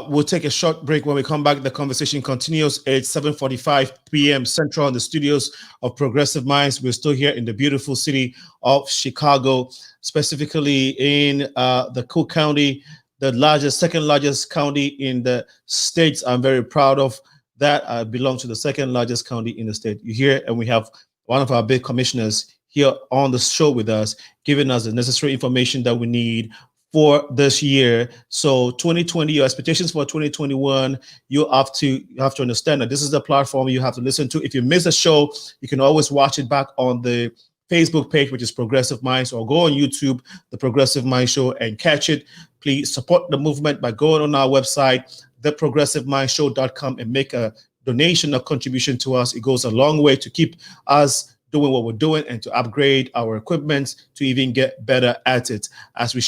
S1: We'll take a short break. When we come back, the conversation continues. It's 7:45 p.m. Central in the studios of Progressive Minds. We're still here in the beautiful city of Chicago, specifically in the Cook County, the second largest county in the States. I'm very proud of that. I belong to the second largest county in the state. You're here, and we have one of our big commissioners here on the show with us, giving us the necessary information that we need for this year. So 2020, your expectations for 2021, you have to understand that this is the platform you have to listen to. If you miss a show, you can always watch it back on the Facebook page, which is Progressive Minds, or go on YouTube, the Progressive Minds Show, and catch it. Please support the movement by going on our website, theprogressivemindshow.com, and make a donation or contribution to us. It goes a long way to keep us doing what we're doing and to upgrade our equipment to even get better at it. As we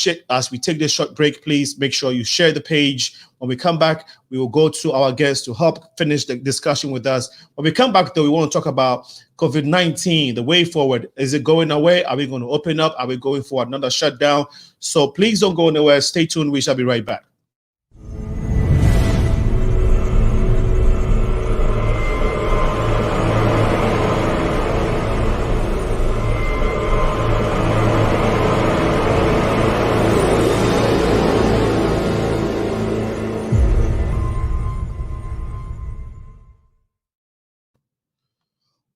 S1: take this short break, please make sure you share the page. When we come back, we will go to our guests to help finish the discussion with us. When we come back, though, we want to talk about COVID-19, the way forward. Is it going away? Are we going to open up? Are we going for another shutdown? So please don't go anywhere. Stay tuned. We shall be right back.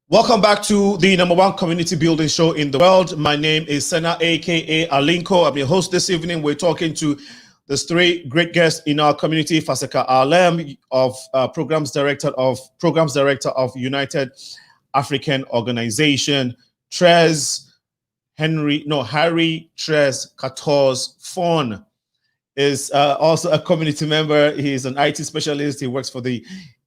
S1: Welcome back to the #1 community building show in the world. My name is Sena, aka I'm your host this evening. We're talking to the three great guests in our community: FASIKA ALEM, of programs director of United African Organization, Harry Trez 14 Fon is also a community member. He's an IT specialist. He works for the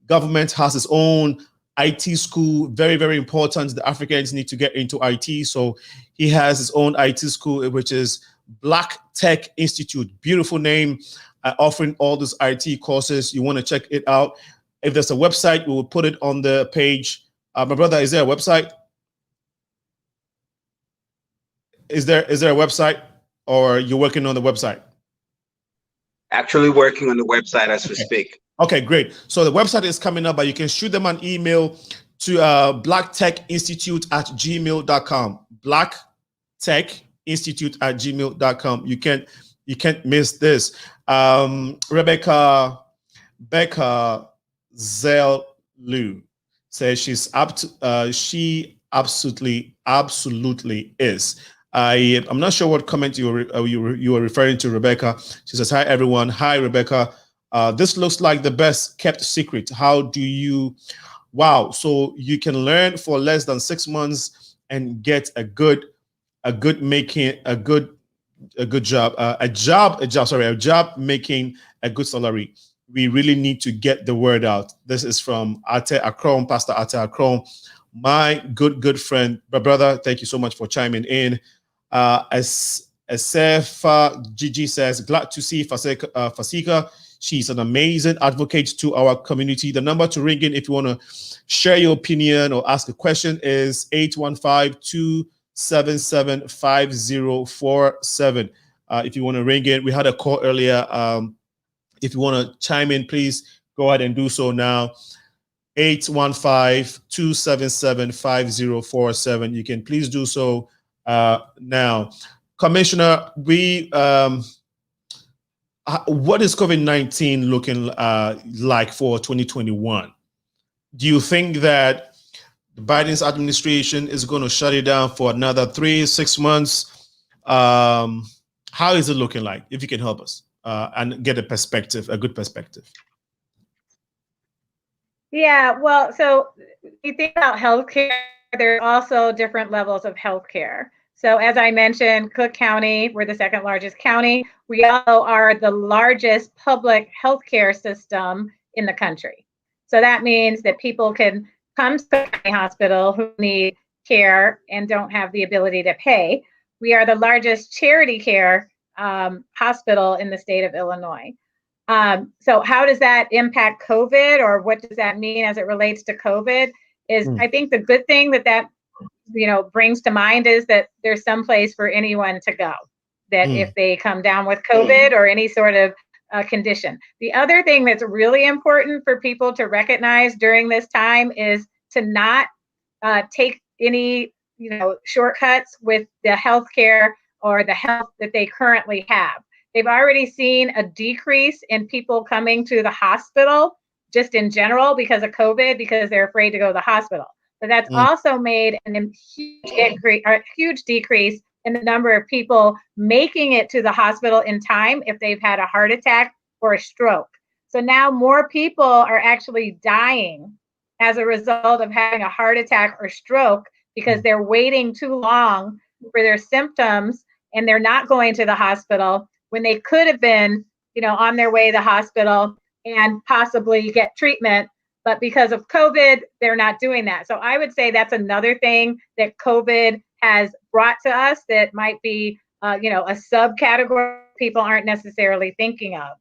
S1: government, has his own IT school. Very, very important. The Africans need to get into IT. So he has his own IT school, which is Black Tech Institute. Beautiful name, offering all these IT courses. You want to check it out. If there's a website, we will put it on the page. My brother, is there a website? Is there a website, or you're working on the website?
S2: Actually working on the website as we speak.
S1: Okay, great. So the website is coming up, but you can shoot them an email to blacktechinstitute@gmail.com. blacktechinstitute@gmail.com. You can't miss this. Rebecca Zelu says she's up to, she absolutely is. I'm not sure what comment you were referring to, Rebecca. She says, hi everyone. Hi Rebecca. This looks like the best kept secret. How do you? Wow. So you can learn for less than 6 months and get a job making a good salary. We really need to get the word out. This is from Ate Akron, Pastor Ate Akron, my good friend, brother. Thank you so much for chiming in. As Sefa Gigi says, glad to see FASIKA. She's an amazing advocate to our community. The number to ring in if you want to share your opinion or ask a question is 815-277-5047. If you want to ring in, we had a call earlier. If you want to chime in, please go ahead and do so now. 815-277-5047. You can please do so now. Commissioner, what is COVID-19 looking like for 2021? Do you think that Biden's administration is going to shut it down for another 3-6 months? How is it looking like? If you can help us and get a good perspective.
S4: Yeah, well, so you think about healthcare, there are also different levels of healthcare. So as I mentioned, Cook County, we're the second largest county. We also are the largest public healthcare system in the country. So that means that people can come to the county hospital who need care and don't have the ability to pay. We are the largest charity care hospital in the state of Illinois. So how does that impact COVID, or what does that mean as it relates to COVID? I think the good thing that brings to mind is that there's some place for anyone to go, that if they come down with COVID or any sort of condition. The other thing that's really important for people to recognize during this time is to not take any shortcuts with the healthcare or the health that they currently have. They've already seen a decrease in people coming to the hospital just in general because of COVID, because they're afraid to go to the hospital. But that's also made a huge decrease in the number of people making it to the hospital in time if they've had a heart attack or a stroke. So now more people are actually dying as a result of having a heart attack or stroke because they're waiting too long for their symptoms and they're not going to the hospital when they could have been, on their way to the hospital and possibly get treatment. But because of COVID, they're not doing that. So I would say that's another thing that COVID has brought to us that might be, a subcategory people aren't necessarily thinking of.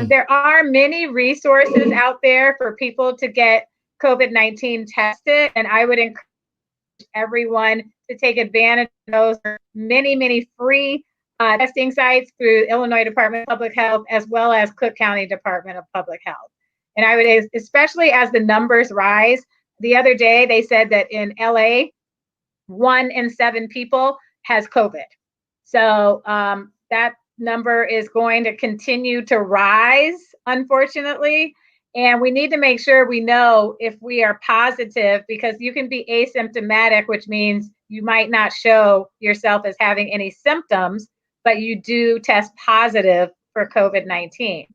S4: There are many resources out there for people to get COVID-19 tested, and I would encourage everyone to take advantage of those. Many, many free testing sites through Illinois Department of Public Health, as well as Cook County Department of Public Health. And I would, especially as the numbers rise, the other day they said that in LA, 1 in 7 people has COVID. So that number is going to continue to rise, unfortunately. And we need to make sure we know if we are positive, because you can be asymptomatic, which means you might not show yourself as having any symptoms, but you do test positive for COVID-19.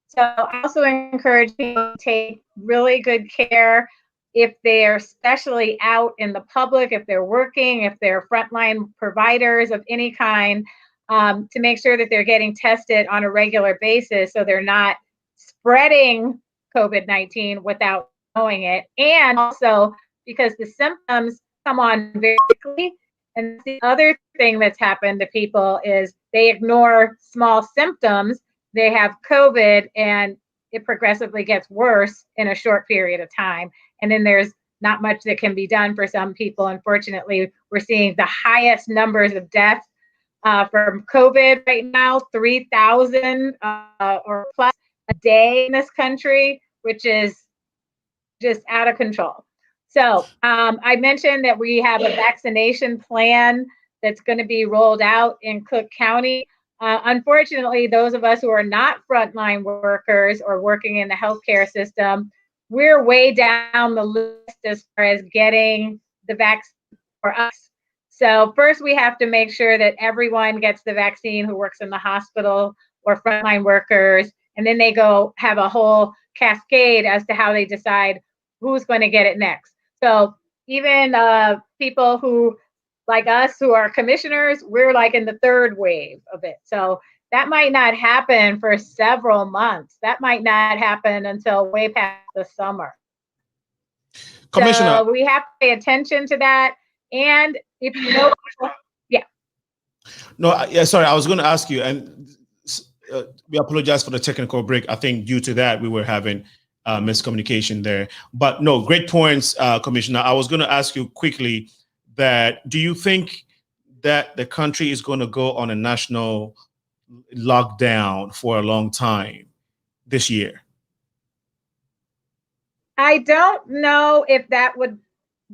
S4: So I also encourage people to take really good care if they're especially out in the public, if they're working, if they're frontline providers of any kind, to make sure that they're getting tested on a regular basis so they're not spreading COVID-19 without knowing it. And also because the symptoms come on very quickly, And the other thing that's happened to people is they ignore small symptoms. They have COVID and it progressively gets worse in a short period of time. And then there's not much that can be done for some people. Unfortunately, we're seeing the highest numbers of deaths from COVID right now, 3,000 or plus a day in this country, which is just out of control. So I mentioned that we have a vaccination plan that's going to be rolled out in Cook County. Unfortunately, those of us who are not frontline workers or working in the healthcare system, we're way down the list as far as getting the vaccine for us. So first we have to make sure that everyone gets the vaccine who works in the hospital or frontline workers, and then they go have a whole cascade as to how they decide who's going to get it next. So even people who, like us, who are commissioners, we're like in the third wave of it. So that might not happen for several months. That might not happen until way past the summer.
S1: Commissioner.
S4: So we have to pay attention to that. And if you know, yeah.
S1: No, yeah, sorry, I was going to ask you, and we apologize for the technical break. I think due to that, we were having miscommunication there. But no, great points, Commissioner. I was going to ask you quickly that do you think that the country is going to go on a national lockdown for a long time this year?
S4: I don't know if that would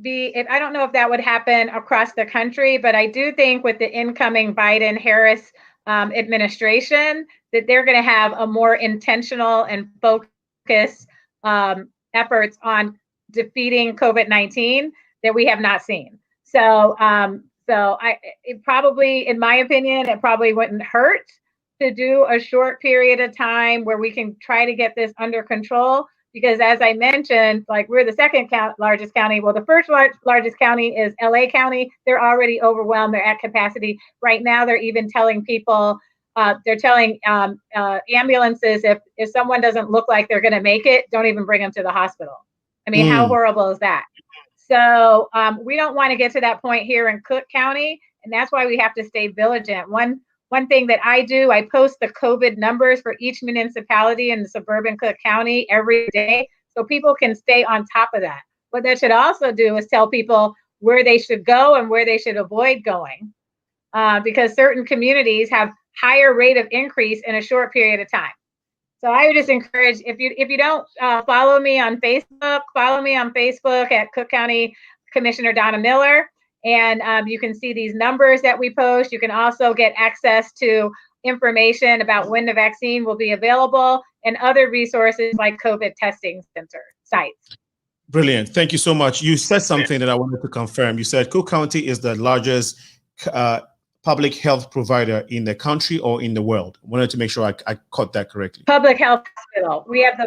S4: I don't know if that would happen across the country, but I do think with the incoming Biden-Harris administration that they're going to have a more intentional and focused efforts on defeating COVID-19 that we have not seen. So, it probably, in my opinion, it probably wouldn't hurt to do a short period of time where we can try to get this under control. Because as I mentioned, like we're the second largest county. Well, the first largest county is LA County. They're already overwhelmed. They're at capacity. Right now, they're even telling people, they're telling ambulances, if someone doesn't look like they're going to make it, don't even bring them to the hospital. I mean, how horrible is that? So we don't want to get to that point here in Cook County. And that's why we have to stay vigilant. One thing that I do, I post the COVID numbers for each municipality in the suburban Cook County every day so people can stay on top of that. What that should also do is tell people where they should go and where they should avoid going because certain communities have higher rate of increase in a short period of time. So I would just encourage, if you don't follow me on Facebook at Cook County Commissioner Donna Miller. And you can see these numbers that we post. You can also get access to information about when the vaccine will be available and other resources like COVID testing center sites.
S1: Brilliant. Thank you so much. You said something that I wanted to confirm. You said Cook County is the largest public health provider in the country or in the world. I wanted to make sure I caught that correctly.
S4: Public health hospital. We have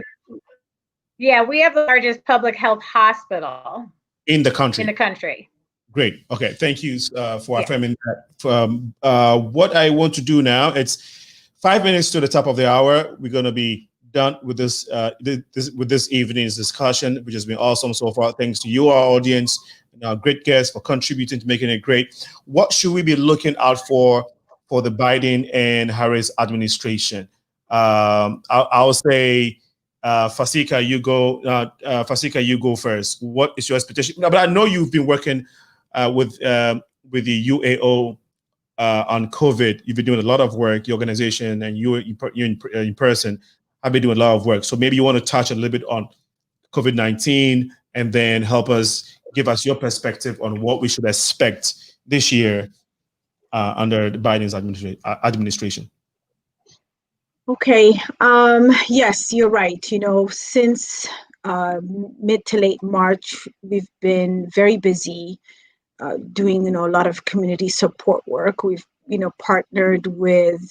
S4: the largest public health hospital
S1: in the country.
S4: In the country.
S1: Great. Okay. Thank you for affirming that. What I want to do now, it's 5 minutes to the top of the hour. We're going to be done with this evening's discussion, which has been awesome so far. Thanks to you, our audience, and our great guests for contributing to making it great. What should we be looking out for the Biden and Harris administration? I'll say, FASIKA, you go. FASIKA, you go first. What is your expectation? But I know you've been working with the UAO on COVID. You've been doing a lot of work. Your organization and you in person have been doing a lot of work. So maybe you want to touch a little bit on COVID-19 and then give us your perspective on what we should expect this year under Biden's administration.
S3: Okay. Yes, you're right. Since mid to late March, we've been very busy doing, a lot of community support work. We've, partnered with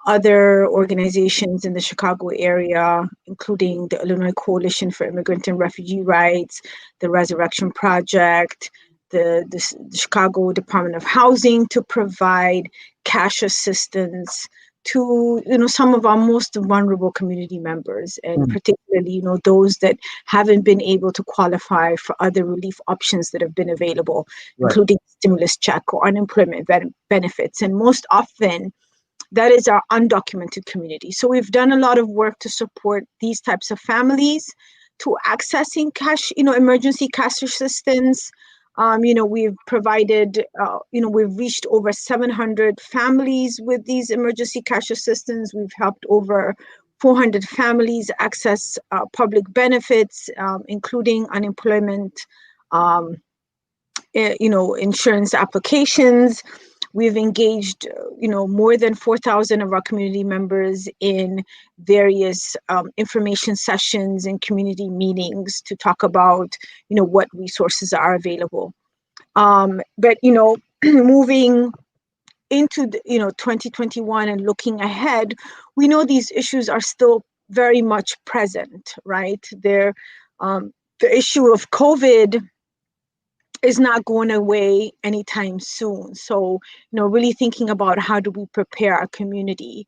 S3: other organizations in the Chicago area, including the Illinois Coalition for Immigrant and Refugee Rights, the Resurrection Project, the Chicago Department of Housing to provide cash assistance to, some of our most vulnerable community members, and particularly, those that haven't been able to qualify for other relief options that have been available, including stimulus check or unemployment benefits. And most often, that is our undocumented community. So we've done a lot of work to support these types of families to accessing cash, emergency cash assistance. We've provided, we've reached over 700 families with these emergency cash assistance. We've helped over 400 families access public benefits, including unemployment, insurance applications. We've engaged, more than 4,000 of our community members in various information sessions and community meetings to talk about, what resources are available. But, moving into, 2021 and looking ahead, we know these issues are still very much present, right? The issue of COVID is not going away anytime soon. So, really thinking about how do we prepare our community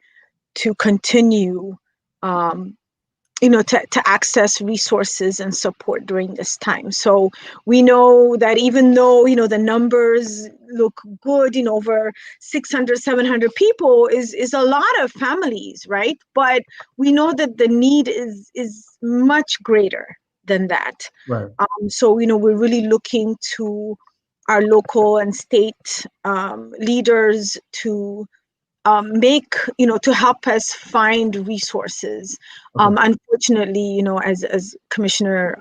S3: to continue, to access resources and support during this time. So we know that even though, the numbers look good, over 600, 700 people is a lot of families, right? But we know that the need is much greater than that.
S1: Right.
S3: So, we're really looking to our local and state leaders to make, to help us find resources. Unfortunately, as Commissioner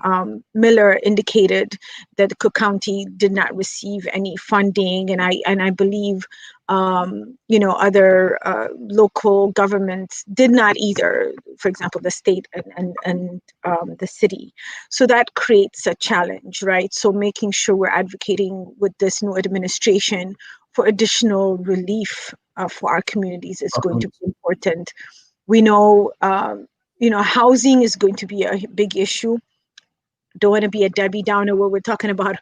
S3: Miller indicated, that Cook County did not receive any funding, and I believe, other local governments did not either. For example, the state and the city. So that creates a challenge, right? So making sure we're advocating with this new administration for additional relief for our communities is going to be important. We know, housing is going to be a big issue. Don't want to be a Debbie Downer where we're talking about,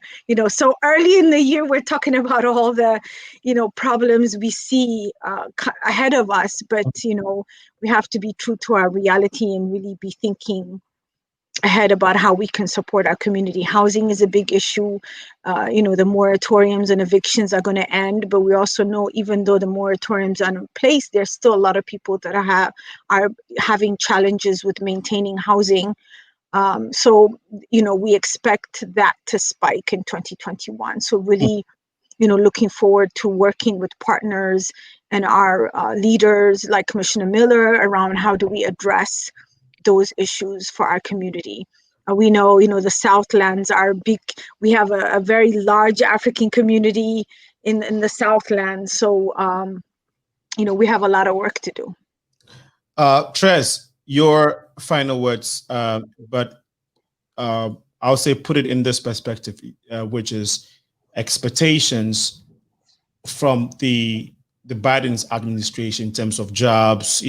S3: so early in the year, we're talking about all the, problems we see ahead of us. But, we have to be true to our reality and really be thinking ahead about how we can support our community. Housing is a big issue. The moratoriums and evictions are going to end, but we also know even though the moratoriums are in place, there's still a lot of people that are having challenges with maintaining housing. So, we expect that to spike in 2021. So really, looking forward to working with partners and our leaders like Commissioner Miller around how do we address those issues for our community. We know, the Southlands are big. We have a very large African community in the Southlands. So, we have a lot of work to do.
S1: Tres, your final words, but I'll say put it in this perspective, which is expectations from the Biden's administration in terms of jobs,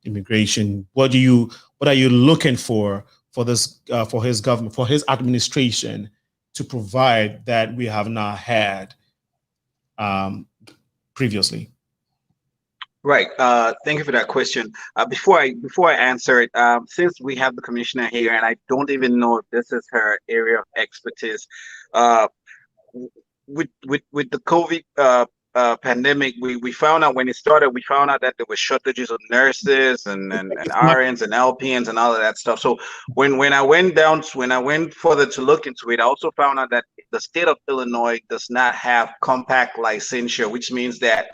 S1: immigration. What are you looking for this for his government, for his administration to provide that we have not had previously?
S2: Right. Thank you for that question. Before I answer it, since we have the commissioner here, and I don't even know if this is her area of expertise, with the COVID pandemic, we found out when it started, we found out that there were shortages of nurses and RNs and LPNs and all of that stuff. So when I went further to look into it, I also found out that the state of Illinois does not have compact licensure, which means that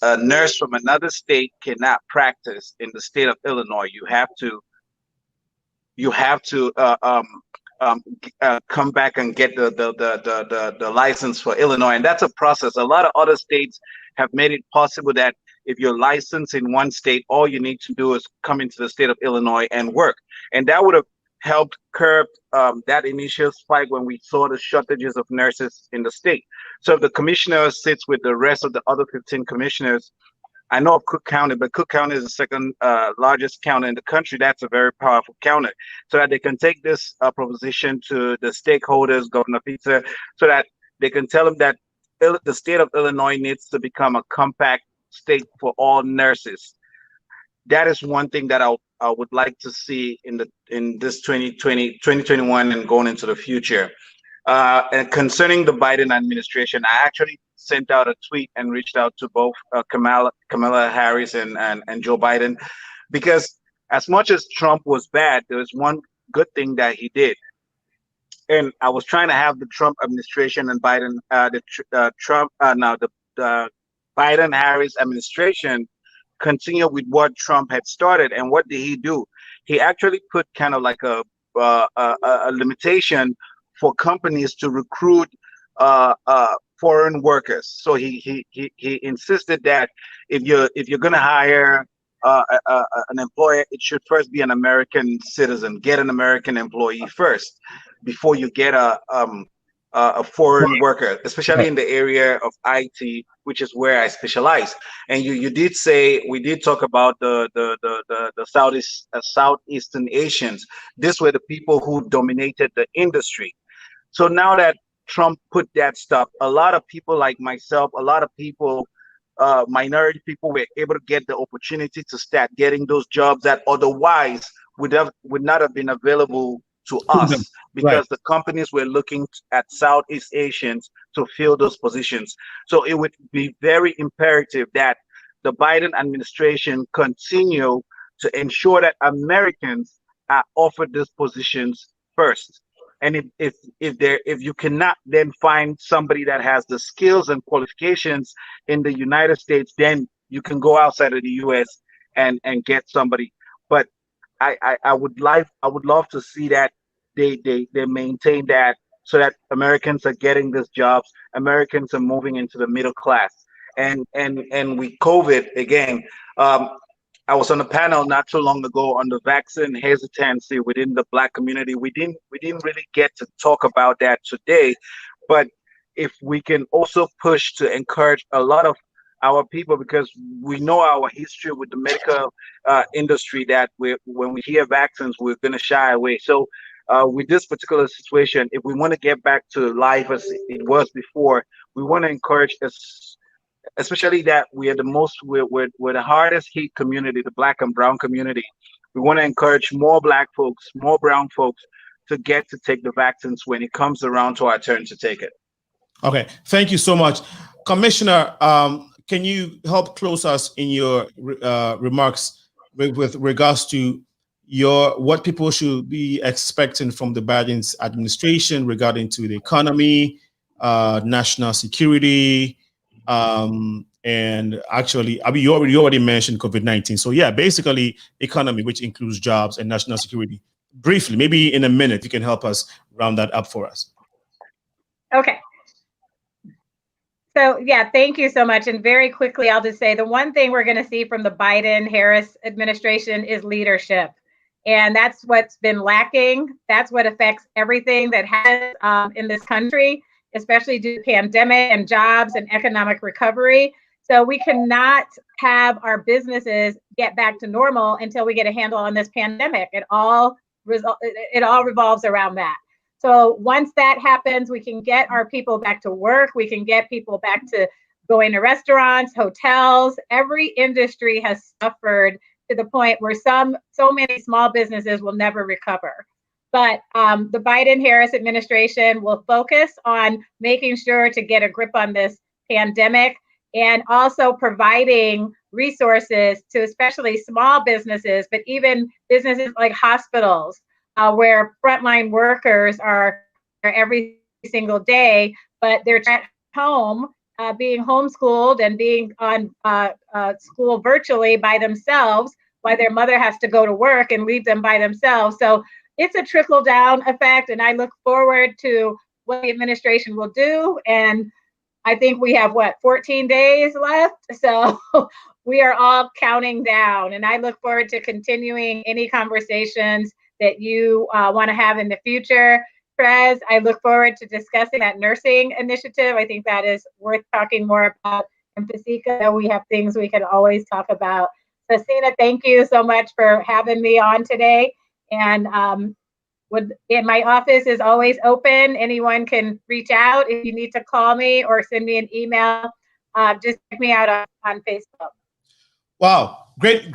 S2: a nurse from another state cannot practice in the state of Illinois. You have to come back and get the license for Illinois, and that's a process. A lot of other states have made it possible that if you're licensed in one state, all you need to do is come into the state of Illinois and work, and that would have helped curb that initial spike when we saw the shortages of nurses in the state. So if the commissioner sits with the rest of the other 15 commissioners, I know of Cook County, but Cook County is the second largest county in the country. That's a very powerful county, so that they can take this proposition to the stakeholders, Governor Pizza, so that they can tell them that the state of Illinois needs to become a compact state for all nurses. That is one thing that I would like to see in this 2021 and going into the future. And concerning the Biden administration, I actually sent out a tweet and reached out to both Kamala Harris and Joe Biden, because as much as Trump was bad, there was one good thing that he did. And I was trying to have the Trump administration and Biden, the Biden-Harris administration continue with what Trump had started. And what did he do? He actually put kind of like a limitation for companies to recruit foreign workers. So he insisted that if you're going to hire an employer, it should first be an American citizen. Get an American employee first before you get a foreign worker, especially in the area of IT, which is where I specialize. And you did say, we did talk about the Southeastern Asians. These were the people who dominated the industry. So now that Trump put that stop, a lot of people like myself, a lot of people, minority people, were able to get the opportunity to start getting those jobs that otherwise would not have been available to us, because the companies were looking at Southeast Asians to fill those positions. So it would be very imperative that the Biden administration continue to ensure that Americans are offered these positions first. And if you cannot then find somebody that has the skills and qualifications in the United States, then you can go outside of the US and get somebody. But I would love to see that they maintain that, so that Americans are getting these jobs, Americans are moving into the middle class. And with COVID again, I was on a panel not too long ago on the vaccine hesitancy within the Black community. We didn't really get to talk about that today, but if we can also push to encourage a lot of our people, because we know our history with the medical industry, that when we hear vaccines, we're going to shy away. So with this particular situation, if we want to get back to life as it was before, we want to encourage us, especially that we're the hardest hit community, the Black and brown community. We want to encourage more Black folks, more brown folks to get to take the vaccines when it comes around to our turn to take it.
S1: Okay, thank you so much. Commissioner, can you help close us in your remarks with regards to what people should be expecting from the Biden's administration regarding to the economy, national security, and actually, I mean, you already mentioned COVID-19. So yeah, basically economy, which includes jobs and national security. Briefly, maybe in a minute, you can help us round that up for us.
S4: Okay. So yeah, thank you so much. And very quickly, I'll just say the one thing we're going to see from the Biden-Harris administration is leadership. And that's what's been lacking. That's what affects everything that happens in this country, especially due to the pandemic and jobs and economic recovery. So we cannot have our businesses get back to normal until we get a handle on this pandemic. It all revolves around that. So once that happens, we can get our people back to work. We can get people back to going to restaurants, hotels. Every industry has suffered to the point where so many small businesses will never recover. But the Biden-Harris administration will focus on making sure to get a grip on this pandemic, and also providing resources to especially small businesses, but even businesses like hospitals, where frontline workers are every single day, but they're at home, being homeschooled and being on school virtually by themselves, while their mother has to go to work and leave them by themselves. So it's a trickle down effect, and I look forward to what the administration will do. And I think we have 14 days left. So we are all counting down, and I look forward to continuing any conversations that you want to have in the future. Trez, I look forward to discussing that nursing initiative. I think that is worth talking more about. And FASIKA, we have things we can always talk about. So Sina, thank you so much for having me on today. And my office is always open. Anyone can reach out if you need to call me or send me an email. Just check me out on Facebook.
S1: Wow, great.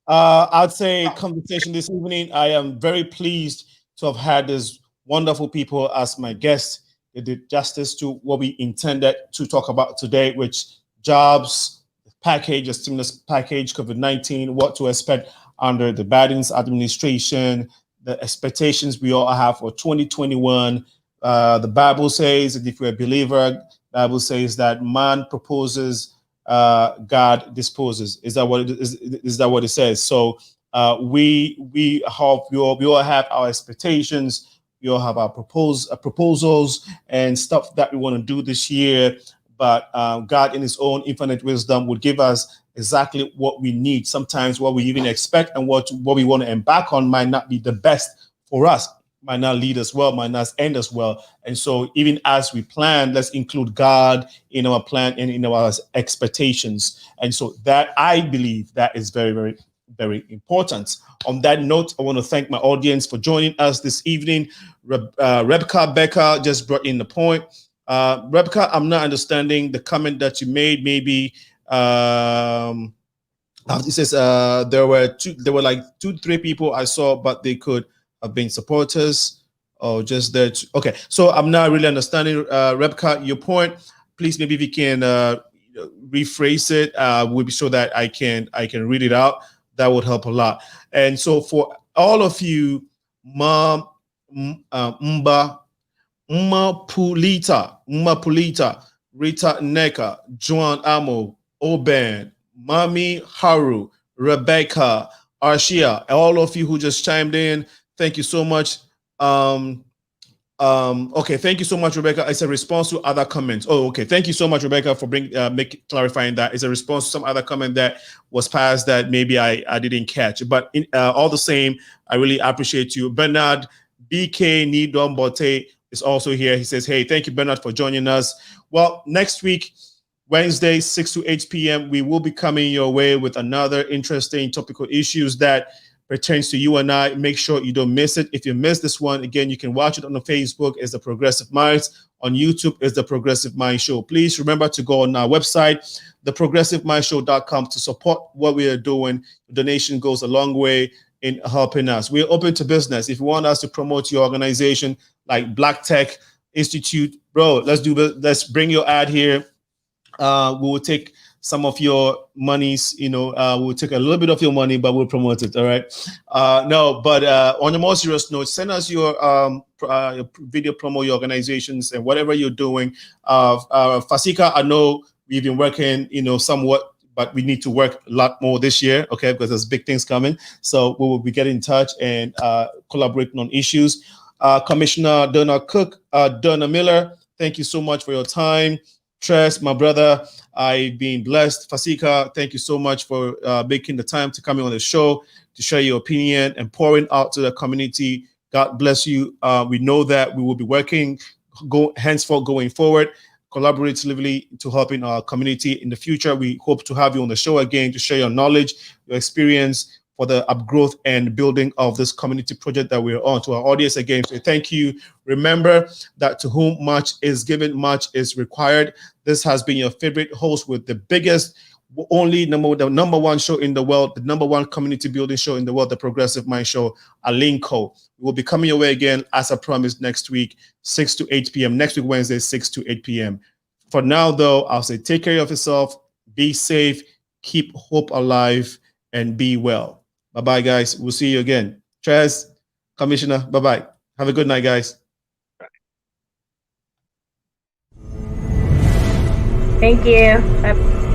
S1: I'd say conversation this evening. I am very pleased to have had these wonderful people as my guests. They did justice to what we intended to talk about today, which jobs, package, a stimulus package, COVID-19, what to expect under the Biden's administration, the expectations we all have for 2021. The Bible says that if you're a believer, the Bible says that man proposes, God disposes. Is that what it is? Is that what it says? So we all have our expectations. We all have our proposals and stuff that we want to do this year. But God, in His own infinite wisdom, would give us exactly what we need. Sometimes what we even expect and what we want to embark on might not be the best for us, might not lead us well, might not end us well. And so even as we plan, let's include God in our plan and in our expectations. And so that, I believe, that is very, very, very important. On that note, I want to thank my audience for joining us this evening. Rebecca Becker just brought in the point. Rebecca, I'm not understanding the comment that you made. Maybe it says there were like 2-3 people I saw, but they could have been supporters or just that. Okay, so I'm not really understanding, Rebecca, your point. Please, maybe if you can rephrase it, we'll be sure that I can read it out. That would help a lot. And so for all of you, Mba Pulita, Rita Neka, Joan Amo, Oben, Mami Haru, Rebecca, Arshia, all of you who just chimed in, thank you so much. Okay, thank you so much, Rebecca. It's a response to other comments. Oh, okay. Thank you so much, Rebecca, for clarifying that. It's a response to some other comment that was passed that maybe I didn't catch. But all the same, I really appreciate you. Bernard BK Nidom Bote is also here. He says, hey, thank you, Bernard, for joining us. Well, next week, Wednesday, 6 to 8 p.m., we will be coming your way with another interesting topical issues that pertains to you and I. Make sure you don't miss it. If you missed this one, again, you can watch it on the Facebook as The Progressive Minds. On YouTube is The Progressive Mind Show. Please remember to go on our website, theprogressivemindshow.com, to support what we are doing. The donation goes a long way in helping us. We're open to business. If you want us to promote your organization like Black Tech Institute, bro, let's bring your ad here. We will take some of your monies, we'll take a little bit of your money, but we'll promote it. All right. No, but on a more serious note, send us your video promo, your organizations, and whatever you're doing. FASIKA, I know we've been working, somewhat, but we need to work a lot more this year, okay, because there's big things coming. So we will be getting in touch and collaborating on issues. Commissioner Donna Cook, Donna Miller, thank you so much for your time. Tress, my brother, I've been blessed. FASIKA, thank you so much for making the time to come on the show to share your opinion and pouring out to the community. God bless you. We know that we will be working henceforth going forward, collaboratively to helping our community in the future. We hope to have you on the show again to share your knowledge, your experience for the upgrowth and building of this community project that we're on. To our audience again, so thank you. Remember that to whom much is given, much is required. This has been your favorite host with the biggest, the number one show in the world, the number one community building show in the world, the Progressive Mind Show, ALENCO. We will be coming your way again, as I promised, next week, 6 to 8 p.m. Next week, Wednesday, 6 to 8 p.m. For now, though, I'll say take care of yourself, be safe, keep hope alive, and be well. Bye-bye, guys. We'll see you again. Trez, Commissioner, bye-bye. Have a good night, guys.
S4: Thank you. Bye.